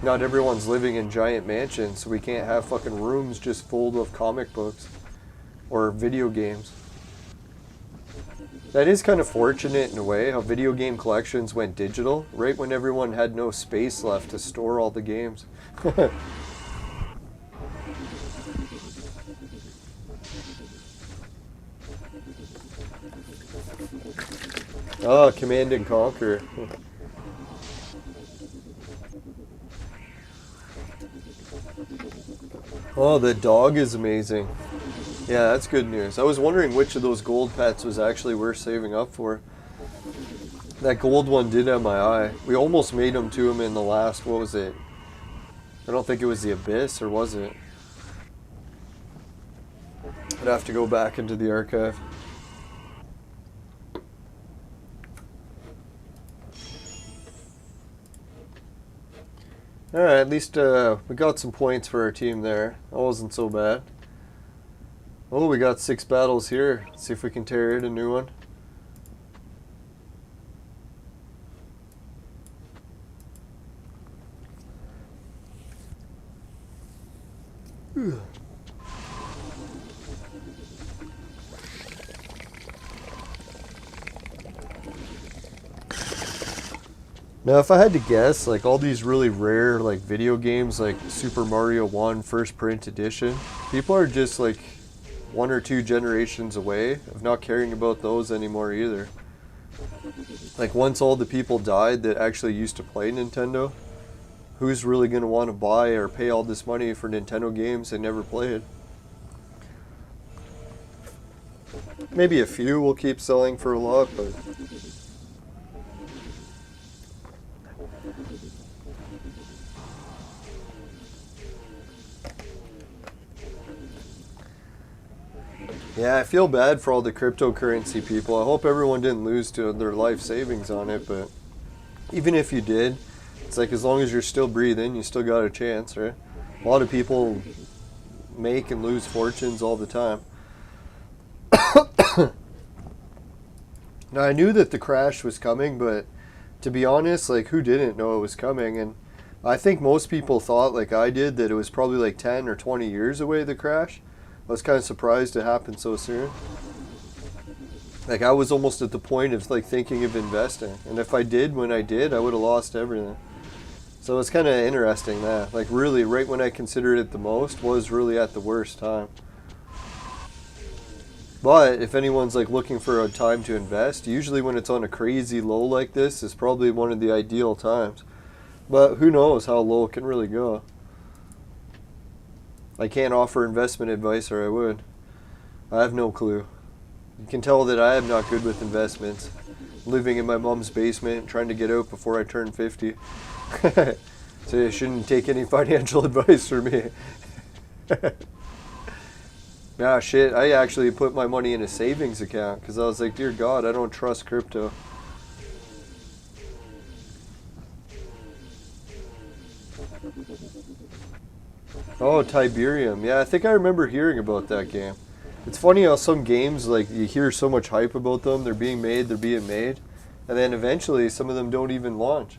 not everyone's living in giant mansions, so we can't have fucking rooms just full of comic books or video games. That is kind of fortunate in a way, how video game collections went digital, right when everyone had no space left to store all the games. Oh, Command and Conquer. Oh, the dog is amazing. Yeah, that's good news. I was wondering which of those gold pets was actually worth saving up for. That gold one did have my eye. We almost made him to him in the last, what was it? I don't think it was the Abyss, or was it? I'd have to go back into the archive. Alright, at least we got some points for our team there. That wasn't so bad. Oh, we got 6 battles here. Let's see if we can tear in a new one. Now, if I had to guess, like all these really rare like video games like Super Mario 1 First Print Edition, people are just like 1 or 2 generations away of not caring about those anymore either. Like once all the people died that actually used to play Nintendo, who's really going to want to buy or pay all this money for Nintendo games they never played? Maybe a few will keep selling for a lot, but yeah, I feel bad for all the cryptocurrency people. I hope everyone didn't lose to their life savings on it, but even if you did, it's like as long as you're still breathing, you still got a chance, right? A lot of people make and lose fortunes all the time. Now, I knew that the crash was coming, but to be honest, like, who didn't know it was coming? And I think most people thought, like I did, that it was probably like 10 or 20 years away, the crash. I was kind of surprised it happened so soon. Like, I was almost at the point of, like, thinking of investing. And if I did when I did, I would have lost everything. So it's kind of interesting that, like, really, right when I considered it the most was really at the worst time. But if anyone's like looking for a time to invest, usually when it's on a crazy low like this is probably one of the ideal times. But who knows how low it can really go. I can't offer investment advice, or I would. I have no clue. You can tell that I am not good with investments. Living in my mom's basement, trying to get out before I turn 50. So you shouldn't take any financial advice from me. Ah, shit, I actually put my money in a savings account because I was like, dear God, I don't trust crypto. Oh, Tiberium. Yeah, I think I remember hearing about that game. It's funny how some games, like, you hear so much hype about them, they're being made, and then eventually some of them don't even launch.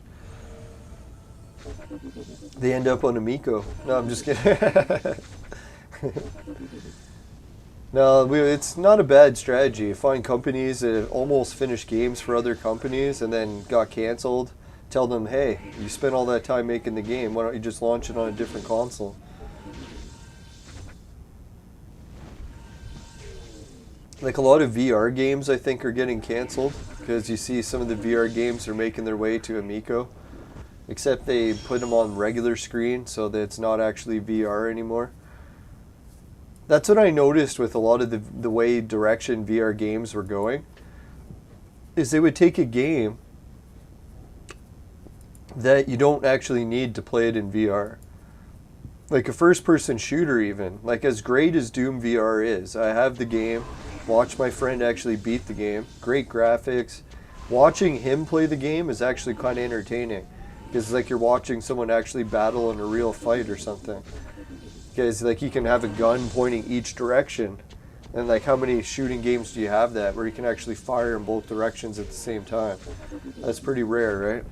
They end up on Amico. No, I'm just kidding. No, it's not a bad strategy. Find companies that have almost finished games for other companies and then got canceled. Tell them, hey, you spent all that time making the game. Why don't you just launch it on a different console? Like, a lot of VR games, I think, are getting canceled because you see some of the VR games are making their way to Amico. Except they put them on regular screen so that it's not actually VR anymore. That's what I noticed with a lot of the way direction VR games were going, is they would take a game that you don't actually need to play it in VR. Like a first-person shooter even. Like, as great as Doom VR is, I have the game, watch my friend actually beat the game, great graphics. Watching him play the game is actually kind of entertaining, because it's like you're watching someone actually battle in a real fight or something. Because, like, you can have a gun pointing each direction. And, like, how many shooting games do you have that where you can actually fire in both directions at the same time? That's pretty rare, right?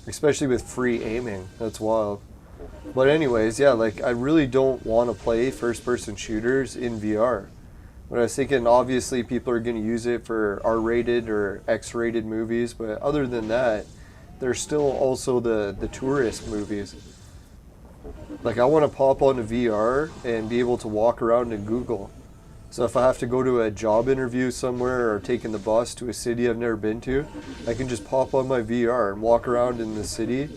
Especially with free aiming. That's wild. But anyways, yeah, like, I really don't want to play first-person shooters in VR. But I was thinking, obviously, people are going to use it for R-rated or X-rated movies. But other than that, there's still also the tourist movies. Like, I want to pop onto VR and be able to walk around in Google. So if I have to go to a job interview somewhere or taking the bus to a city I've never been to, I can just pop on my VR and walk around in the city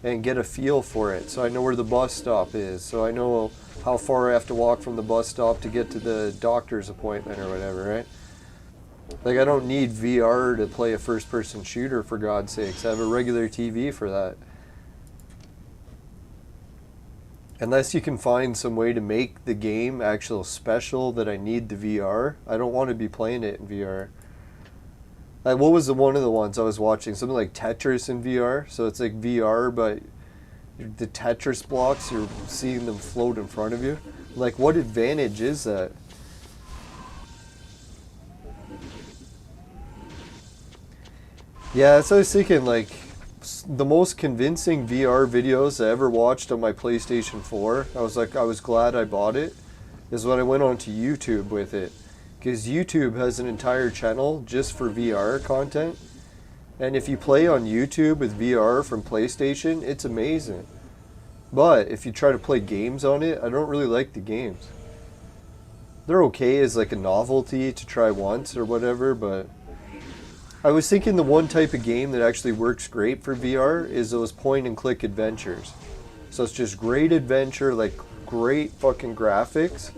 and get a feel for it. So I know where the bus stop is. So I know how far I have to walk from the bus stop to get to the doctor's appointment or whatever, right? Like, I don't need VR to play a first-person shooter, for God's sakes. I have a regular TV for that. Unless you can find some way to make the game actual special that I need the VR, I don't want to be playing it in VR. Like, what was one of the ones I was watching? Something like Tetris in VR. So it's like VR, but the Tetris blocks, you're seeing them float in front of you. Like, what advantage is that? Yeah, so I was thinking, like, the most convincing VR videos I ever watched on my PlayStation 4, I was glad I bought it, is when I went onto YouTube with it. Because YouTube has an entire channel just for VR content. And if you play on YouTube with VR from PlayStation, it's amazing. But if you try to play games on it, I don't really like the games. They're okay as like a novelty to try once or whatever, but I was thinking the one type of game that actually works great for VR is those point and click adventures. So it's just great adventure, like great fucking graphics,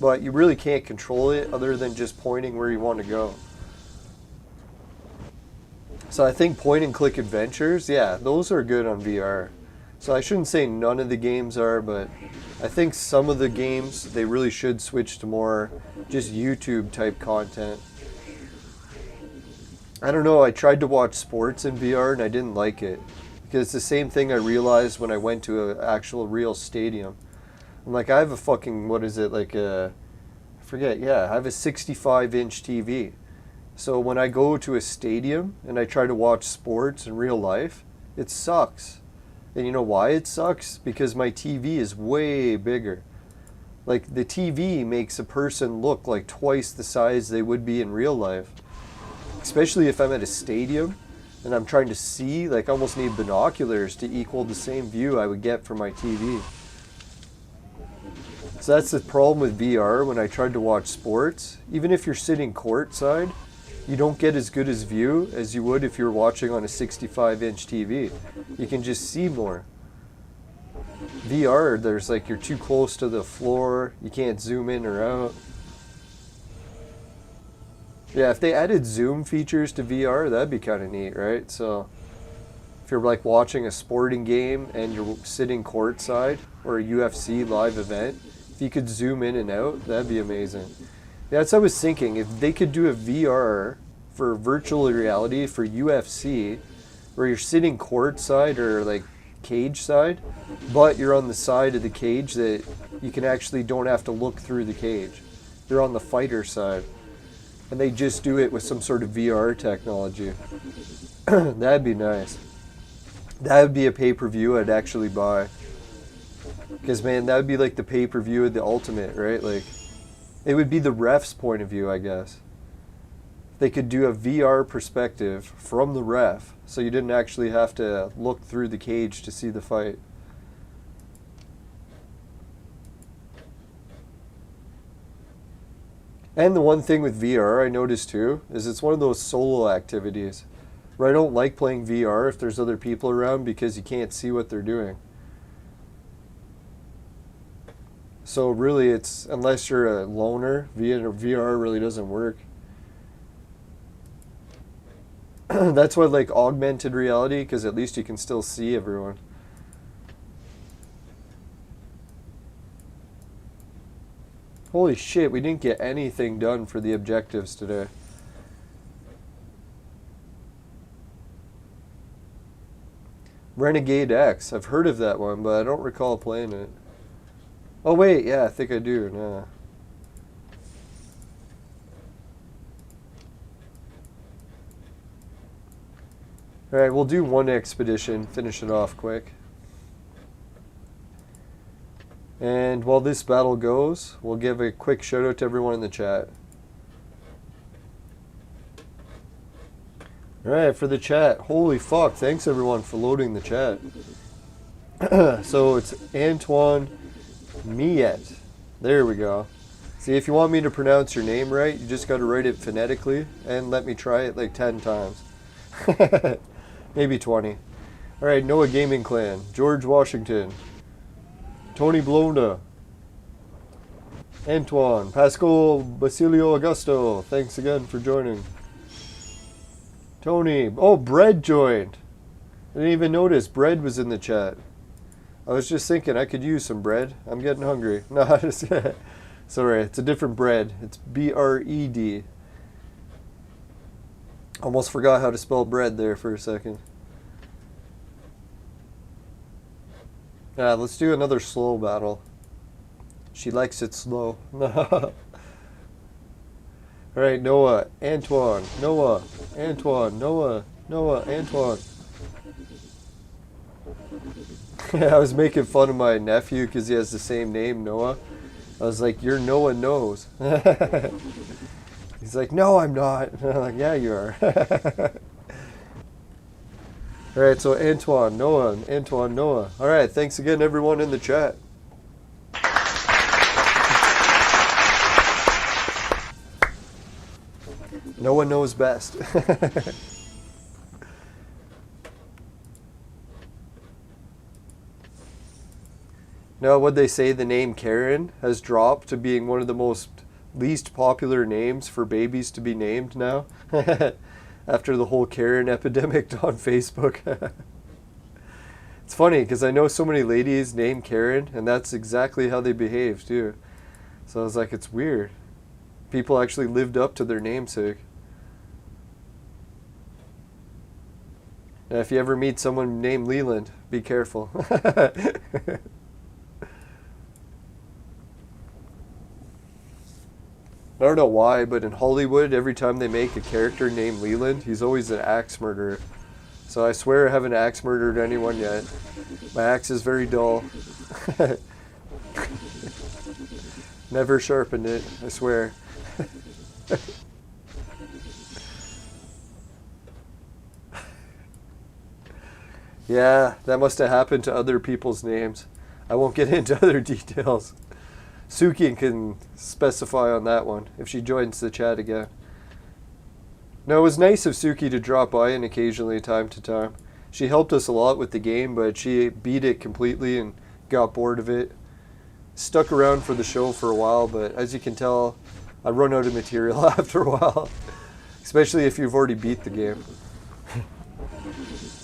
but you really can't control it other than just pointing where you want to go. So I think point and click adventures, yeah, those are good on VR. So I shouldn't say none of the games are, but I think some of the games, they really should switch to more just YouTube type content. I don't know, I tried to watch sports in VR and I didn't like it. Because it's the same thing I realized when I went to an actual real stadium. I'm like, I have a fucking, what is it, like a, I forget, yeah, I have a 65-inch TV. So when I go to a stadium and I try to watch sports in real life, it sucks. And you know why it sucks? Because my TV is way bigger. Like, the TV makes a person look like twice the size they would be in real life. Especially if I'm at a stadium and I'm trying to see, like, I almost need binoculars to equal the same view I would get from my TV. So that's the problem with VR when I tried to watch sports. Even if you're sitting courtside, you don't get as good as view as you would if you were watching on a 65-inch TV. You can just see more. VR, there's like, you're too close to the floor, you can't zoom in or out. Yeah, if they added zoom features to VR, that'd be kind of neat, right? So if you're like watching a sporting game and you're sitting courtside or a UFC live event, if you could zoom in and out, that'd be amazing. Yeah, that's what I was thinking. If they could do a VR for virtual reality for UFC, where you're sitting courtside or like cage side, but you're on the side of the cage that you can actually don't have to look through the cage. You're on the fighter side. And they just do it with some sort of VR technology. That'd be nice. That would be a pay-per-view I'd actually buy. Because, man, that would be like the pay-per-view of the ultimate, right? Like, it would be the ref's point of view, I guess. They could do a VR perspective from the ref, so you didn't actually have to look through the cage to see the fight. And the one thing with VR I noticed too is it's one of those solo activities where I don't like playing VR if there's other people around because you can't see what they're doing. So really, it's, unless you're a loner, VR really doesn't work. That's why I like augmented reality, because at least you can still see everyone. Holy shit, we didn't get anything done for the objectives today. Renegade X, I've heard of that one, but I don't recall playing it. Oh wait, yeah, I think I do, nah. Alright, we'll do one expedition, finish it off quick. And while this battle goes, we'll give a quick shout out to everyone in the chat. Alright, for the chat, holy fuck, thanks everyone for loading the chat. So it's Antoine Miet. There we go. See, if you want me to pronounce your name right, you just gotta write it phonetically and let me try it like 10 times. Maybe 20. Alright, Noah Gaming Clan, George Washington, Tony Blonda, Antoine, Pascal Basilio Augusto, thanks again for joining. Tony, oh, Bread joined. I didn't even notice Bread was in the chat. I was just thinking I could use some bread. I'm getting hungry. No, sorry, it's a different bread. It's B-R-E-D. Almost forgot how to spell bread there for a second. Yeah, let's do another slow battle. She likes it slow. Alright, Noah, Antoine, Noah, Antoine, Noah, Noah, Antoine. I was making fun of my nephew because he has the same name, Noah. I was like, you're Noah Knows. He's like, no, I'm not. And I'm like, yeah, you are. Alright, so Antoine, Noah, Antoine, Noah. Alright, thanks again, everyone in the chat. No one knows best. Now, would they say the name Karen has dropped to being one of the most least popular names for babies to be named now? After the whole Karen epidemic on Facebook. It's funny because I know so many ladies named Karen, and that's exactly how they behave too. So I was like, it's weird. People actually lived up to their namesake. Now, if you ever meet someone named Leland, be careful. I don't know why, but in Hollywood, every time they make a character named Leland, he's always an axe murderer. So I swear I haven't axe murdered anyone yet. My axe is very dull. Never sharpened it, I swear. Yeah, that must have happened to other people's names. I won't get into other details. Suki can specify on that one if she joins the chat again. No, it was nice of Suki to drop by and occasionally time to time. She helped us a lot with the game, but she beat it completely and got bored of it. Stuck around for the show for a while, but as you can tell, I run out of material after a while. Especially if you've already beat the game.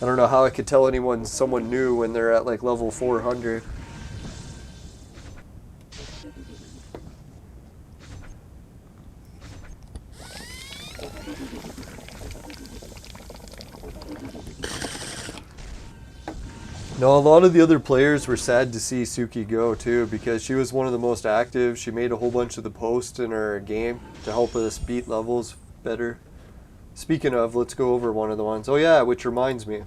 I don't know how I could tell someone new when they're at like level 400. No, a lot of the other players were sad to see Suki go too, because she was one of the most active. She made a whole bunch of the posts in her game to help us beat levels better. Speaking of, let's go over one of the ones. Oh yeah, which reminds me.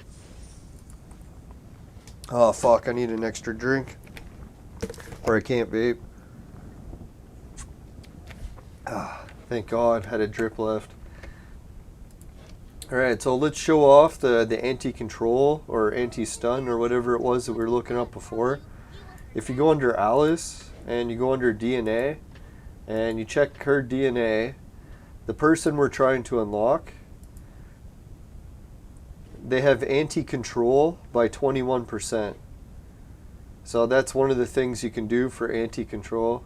Oh fuck, I need an extra drink. Or I can't vape. Ah, thank God, had a drip left. Alright, so let's show off the anti-control or anti-stun or whatever it was that we were looking up before. If you go under Alice and you go under DNA and you check her DNA, the person we're trying to unlock, they have anti-control by 21%. So that's one of the things you can do for anti-control.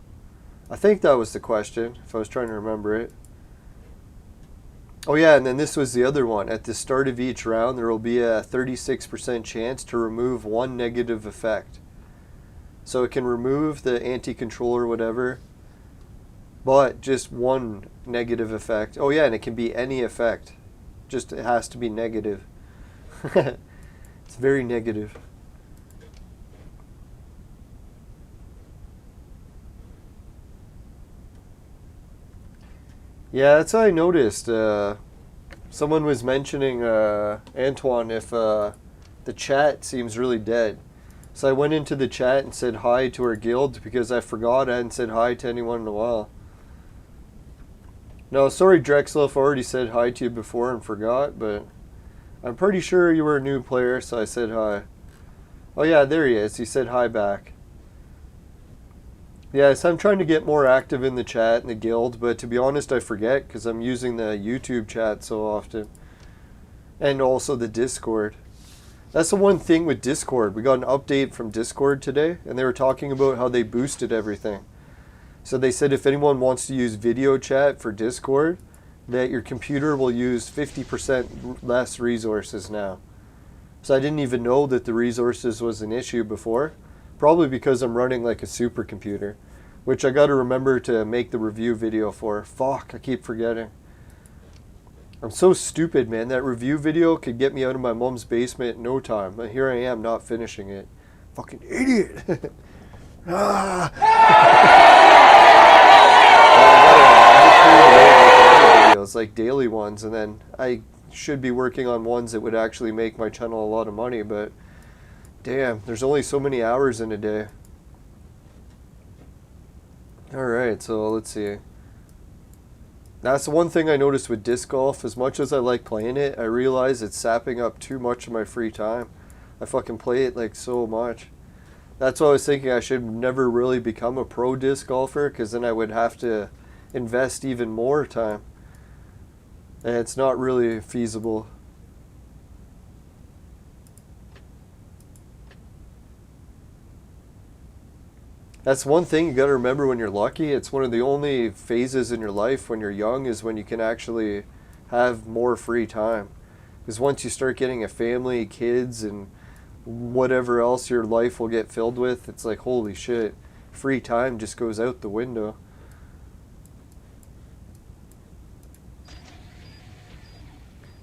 I think that was the question, if I was trying to remember it. Oh yeah, and then this was the other one. At the start of each round, there will be a 36% chance to remove one negative effect. So it can remove the anti-control or whatever, but just one negative effect. Oh yeah, and it can be any effect. Just it has to be negative. It's very negative. Yeah, that's how I noticed. Someone was mentioning, Antoine, if the chat seems really dead. So I went into the chat and said hi to our guild because I forgot I hadn't said hi to anyone in a while. No, sorry Drexel if I already said hi to you before and forgot, but I'm pretty sure you were a new player, so I said hi. Oh yeah, there he is. He said hi back. Yes, I'm trying to get more active in the chat and the guild, but to be honest, I forget because I'm using the YouTube chat so often. And also the Discord. That's the one thing with Discord. We got an update from Discord today, and they were talking about how they boosted everything. So they said if anyone wants to use video chat for Discord, that your computer will use 50% less resources now. So I didn't even know that the resources was an issue before. Probably because I'm running like a supercomputer, which I got to remember to make the review video for. Fuck, I keep forgetting. I'm so stupid, man. That review video could get me out of my mom's basement in no time. But here I am not finishing it. Fucking idiot. Videos, like daily ones, and then I should be working on ones that would actually make my channel a lot of money, but damn, there's only so many hours in a day. Alright, so let's see. That's the one thing I noticed with disc golf. As much as I like playing it, I realize it's sapping up too much of my free time. I fucking play it like so much. That's why I was thinking I should never really become a pro disc golfer, because then I would have to invest even more time. And it's not really feasible. That's one thing you got to remember when you're lucky. It's one of the only phases in your life when you're young is when you can actually have more free time. Because once you start getting a family, kids, and whatever else your life will get filled with, it's like, holy shit, free time just goes out the window.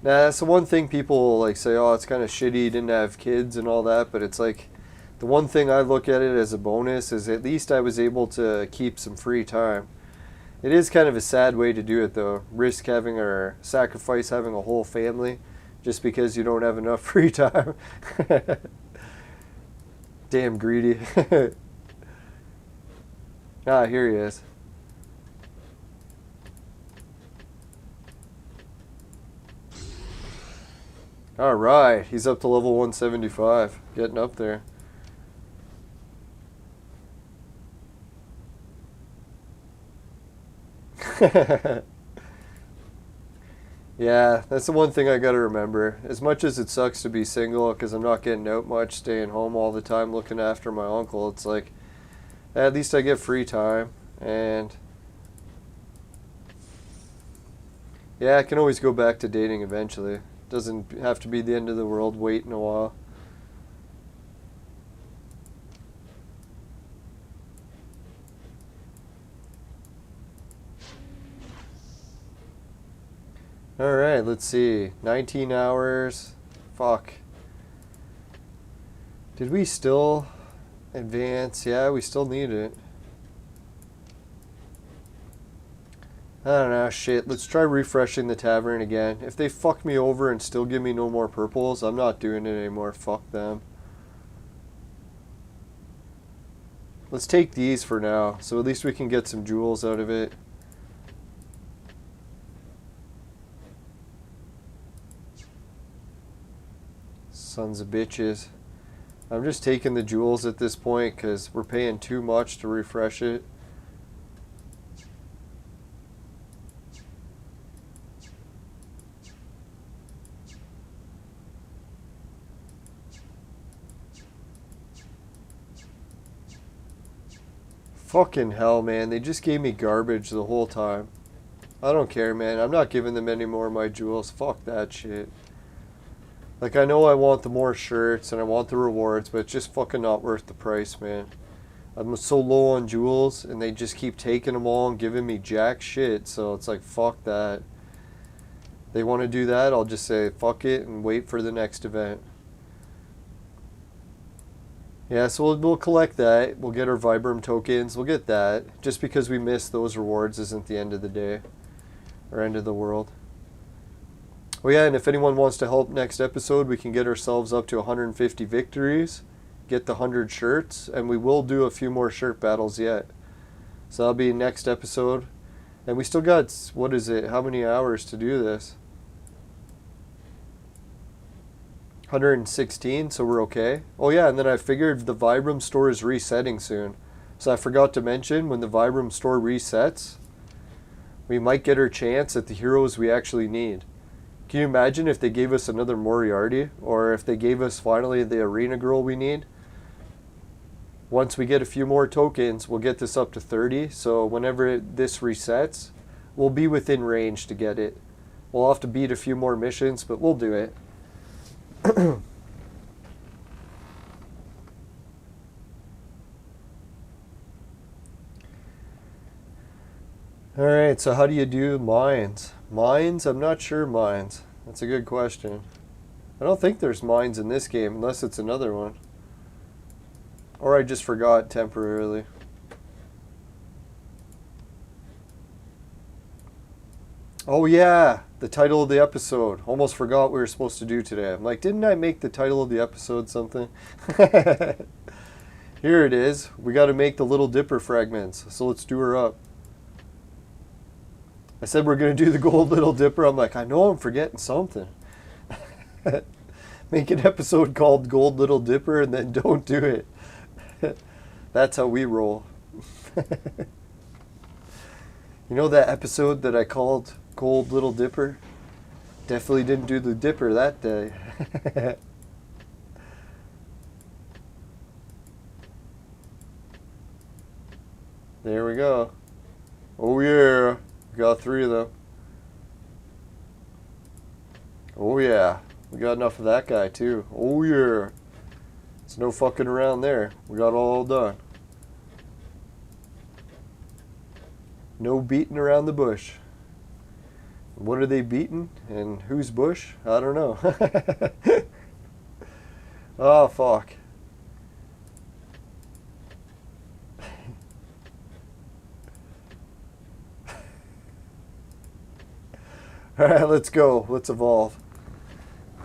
Now, that's the one thing people like say, oh, it's kind of shitty you didn't have kids and all that, but it's like, the one thing I look at it as a bonus is at least I was able to keep some free time. It is kind of a sad way to do it, though. Risk having or sacrifice having a whole family just because you don't have enough free time. Damn greedy. Ah, here he is. Alright, he's up to level 175. Getting up there. Yeah, that's the one thing I gotta remember. As much as it sucks to be single because I'm not getting out much, staying home all the time looking after my uncle, it's like, at least I get free time. And yeah, I can always go back to dating eventually. Doesn't have to be the end of the world waiting a while. Alright, let's see. 19 hours. Fuck. Did we still advance? Yeah, we still need it. I don't know, shit. Let's try refreshing the tavern again. If they fuck me over and still give me no more purples, I'm not doing it anymore. Fuck them. Let's take these for now, so at least we can get some jewels out of it. Sons of bitches. I'm just taking the jewels at this point because we're paying too much to refresh it. Fucking hell, man. They just gave me garbage the whole time. I don't care, man. I'm not giving them any more of my jewels. Fuck that shit. Like, I know I want the more shirts and I want the rewards, but it's just fucking not worth the price, man. I'm so low on jewels and they just keep taking them all and giving me jack shit, so it's like, fuck that. They want to do that, I'll just say fuck it and wait for the next event. Yeah, so we'll collect that. We'll get our Vibram tokens. We'll get that. Just because we missed those rewards isn't the end of the day. Or end of the world. Oh yeah, and if anyone wants to help next episode, we can get ourselves up to 150 victories. Get the 100 shirts. And we will do a few more shirt battles yet. So that'll be next episode. And we still got, what is it, how many hours to do this? 116, so we're okay. Oh yeah, and then I figured the Vibram store is resetting soon. So I forgot to mention, when the Vibram store resets, we might get our chance at the heroes we actually need. Can you imagine if they gave us another Moriarty? Or if they gave us finally the arena girl we need? Once we get a few more tokens, we'll get this up to 30. So whenever this resets, we'll be within range to get it. We'll have to beat a few more missions, but we'll do it. Alright, so how do you do mines? Mines? I'm not sure mines. That's a good question. I don't think there's mines in this game unless it's another one. Or I just forgot temporarily. Oh yeah, the title of the episode. Almost forgot what we were supposed to do today. I'm like, didn't I make the title of the episode something? Here it is. We got to make the Little Dipper fragments. So let's do her up. I said we're going to do the Gold Little Dipper. I'm like, I know I'm forgetting something. Make an episode called Gold Little Dipper and then don't do it. That's how we roll. You know that episode that I called Gold Little Dipper? Definitely didn't do the dipper that day. There we go. Oh yeah. We got 3 of them. Oh yeah. We got enough of that guy too. Oh yeah. There's no fucking around there. We got all done. No beating around the bush. What are they beating? And whose bush? I don't know. Oh, fuck. Alright, let's go. Let's evolve.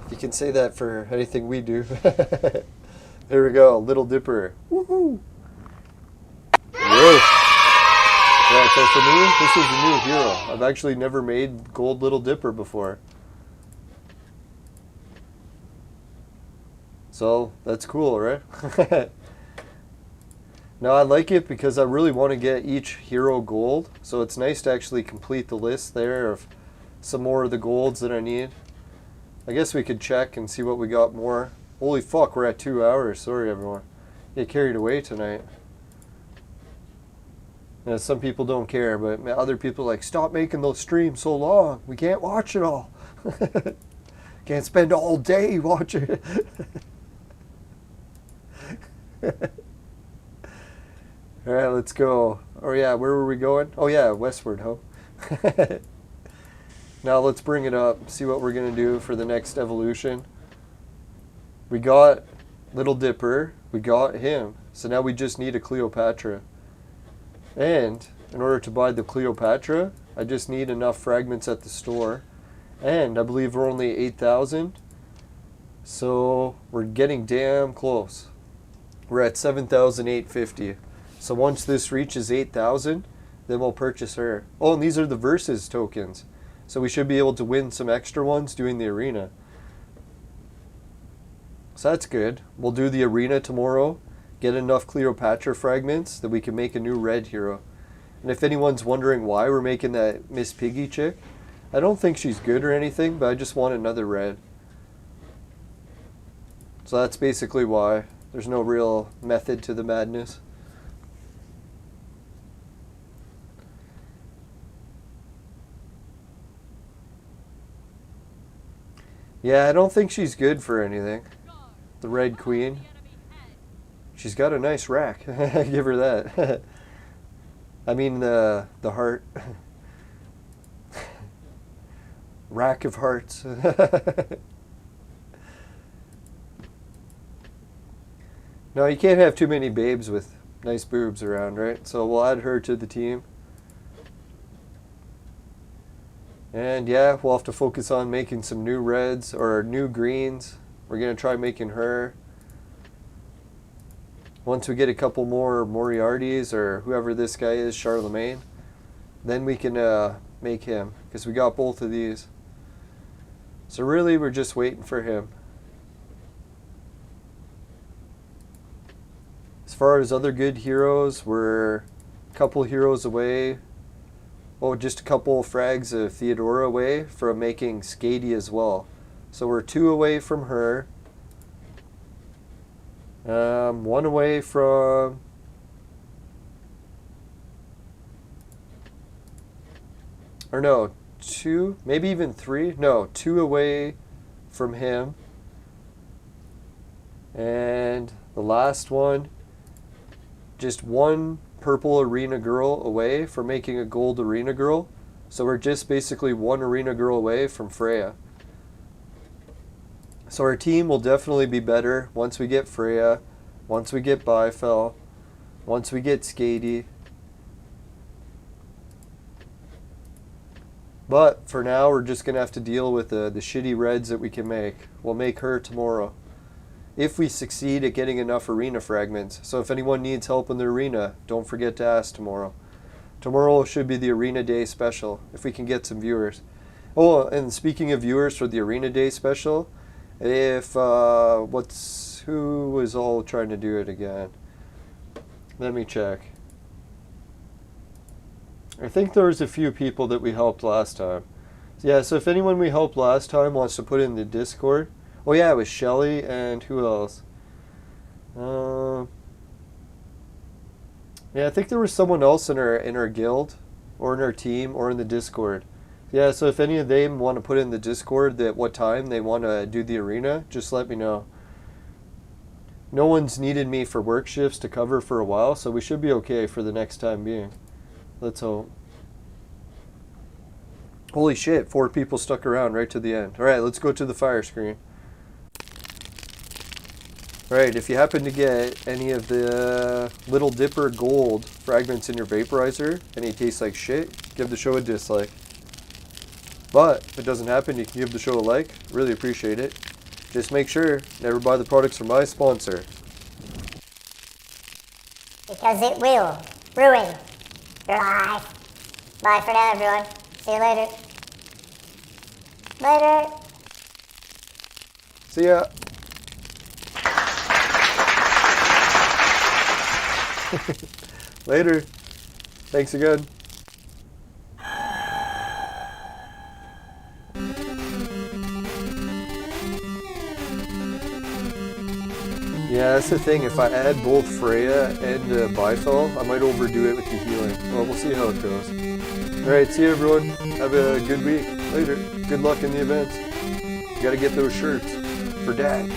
You can say that for anything we do. There we go. Little Dipper. Woohoo! Whoa. Yeah, so for me, this is a new hero. I've actually never made Gold Little Dipper before. So, that's cool, right? Now, I like it because I really want to get each hero gold. So it's nice to actually complete the list there of some more of the golds that I need. I guess we could check and see what we got more. Holy fuck, we're at 2 hours. Sorry, everyone. Get carried away tonight. Yeah, some people don't care, but other people are like, stop making those streams so long. We can't watch it all. Can't spend all day watching it. Alright, let's go. Oh yeah, where were we going? Oh yeah, westward, huh? Now let's bring it up, see what we're going to do for the next evolution. We got Little Dipper, we got him. So now we just need a Cleopatra. And in order to buy the Cleopatra, I just need enough fragments at the store. And I believe we're only 8,000. So we're getting damn close. We're at 7,850. So once this reaches 8,000, then we'll purchase her. Oh, and these are the Versus tokens. So we should be able to win some extra ones doing the arena. So that's good. We'll do the arena tomorrow. Get enough Cleopatra fragments that we can make a new red hero. And if anyone's wondering why we're making that Miss Piggy chick, I don't think she's good or anything, but I just want another red. So that's basically why. There's no real method to the madness. Yeah, I don't think she's good for anything. The Red Queen. She's got a nice rack. Give her that. I mean the heart. Rack of hearts. No, you can't have too many babes with nice boobs around, right? So we'll add her to the team. And yeah, we'll have to focus on making some new reds or new greens. We're going to try making her. Once we get a couple more Moriartys or whoever this guy is, Charlemagne, then we can make him, because we got both of these. So really, we're just waiting for him. As far as other good heroes, we're a couple heroes away. Oh, just a couple frags of Theodora away from making Skady as well. So we're 2 away from her. 1 away from... Or no, 2, maybe even 3. No, 2 away from him. And the last one, just 1 purple arena girl away from making a gold arena girl. So we're just basically 1 arena girl away from Freya. So our team will definitely be better once we get Freya, once we get Bifel, once we get Skady. But for now, we're just going to have to deal with the shitty reds that we can make. We'll make her tomorrow, if we succeed at getting enough arena fragments. So if anyone needs help in the arena, don't forget to ask tomorrow. Tomorrow should be the Arena Day special, if we can get some viewers. Oh, and speaking of viewers for the Arena Day special, if, who was all trying to do it again? Let me check. I think there was a few people that we helped last time. Yeah, so if anyone we helped last time wants to put in the Discord. Oh yeah, it was Shelly and who else? Yeah, I think there was someone else in our guild, or in our team, or in the Discord. Yeah, so if any of them want to put in the Discord that what time they want to do the arena, just let me know. No one's needed me for work shifts to cover for a while, so we should be okay for the next time being. Let's hope. Holy shit, 4 people stuck around right to the end. Alright, let's go to the fire screen. Alright, if you happen to get any of the Little Dipper gold fragments in your vaporizer and he tastes like shit, give the show a dislike. But if it doesn't happen, you can give the show a like. Really appreciate it. Just make sure never buy the products from my sponsor. Because it will ruin your life. Bye for now, everyone. See you later. Later. See ya. Later. Thanks again. Yeah, that's the thing. If I add both Freya and Bifal, I might overdo it with the healing. Well, we'll see how it goes. Alright, see you everyone. Have a good week. Later. Good luck in the events. You gotta get those shirts for Dad.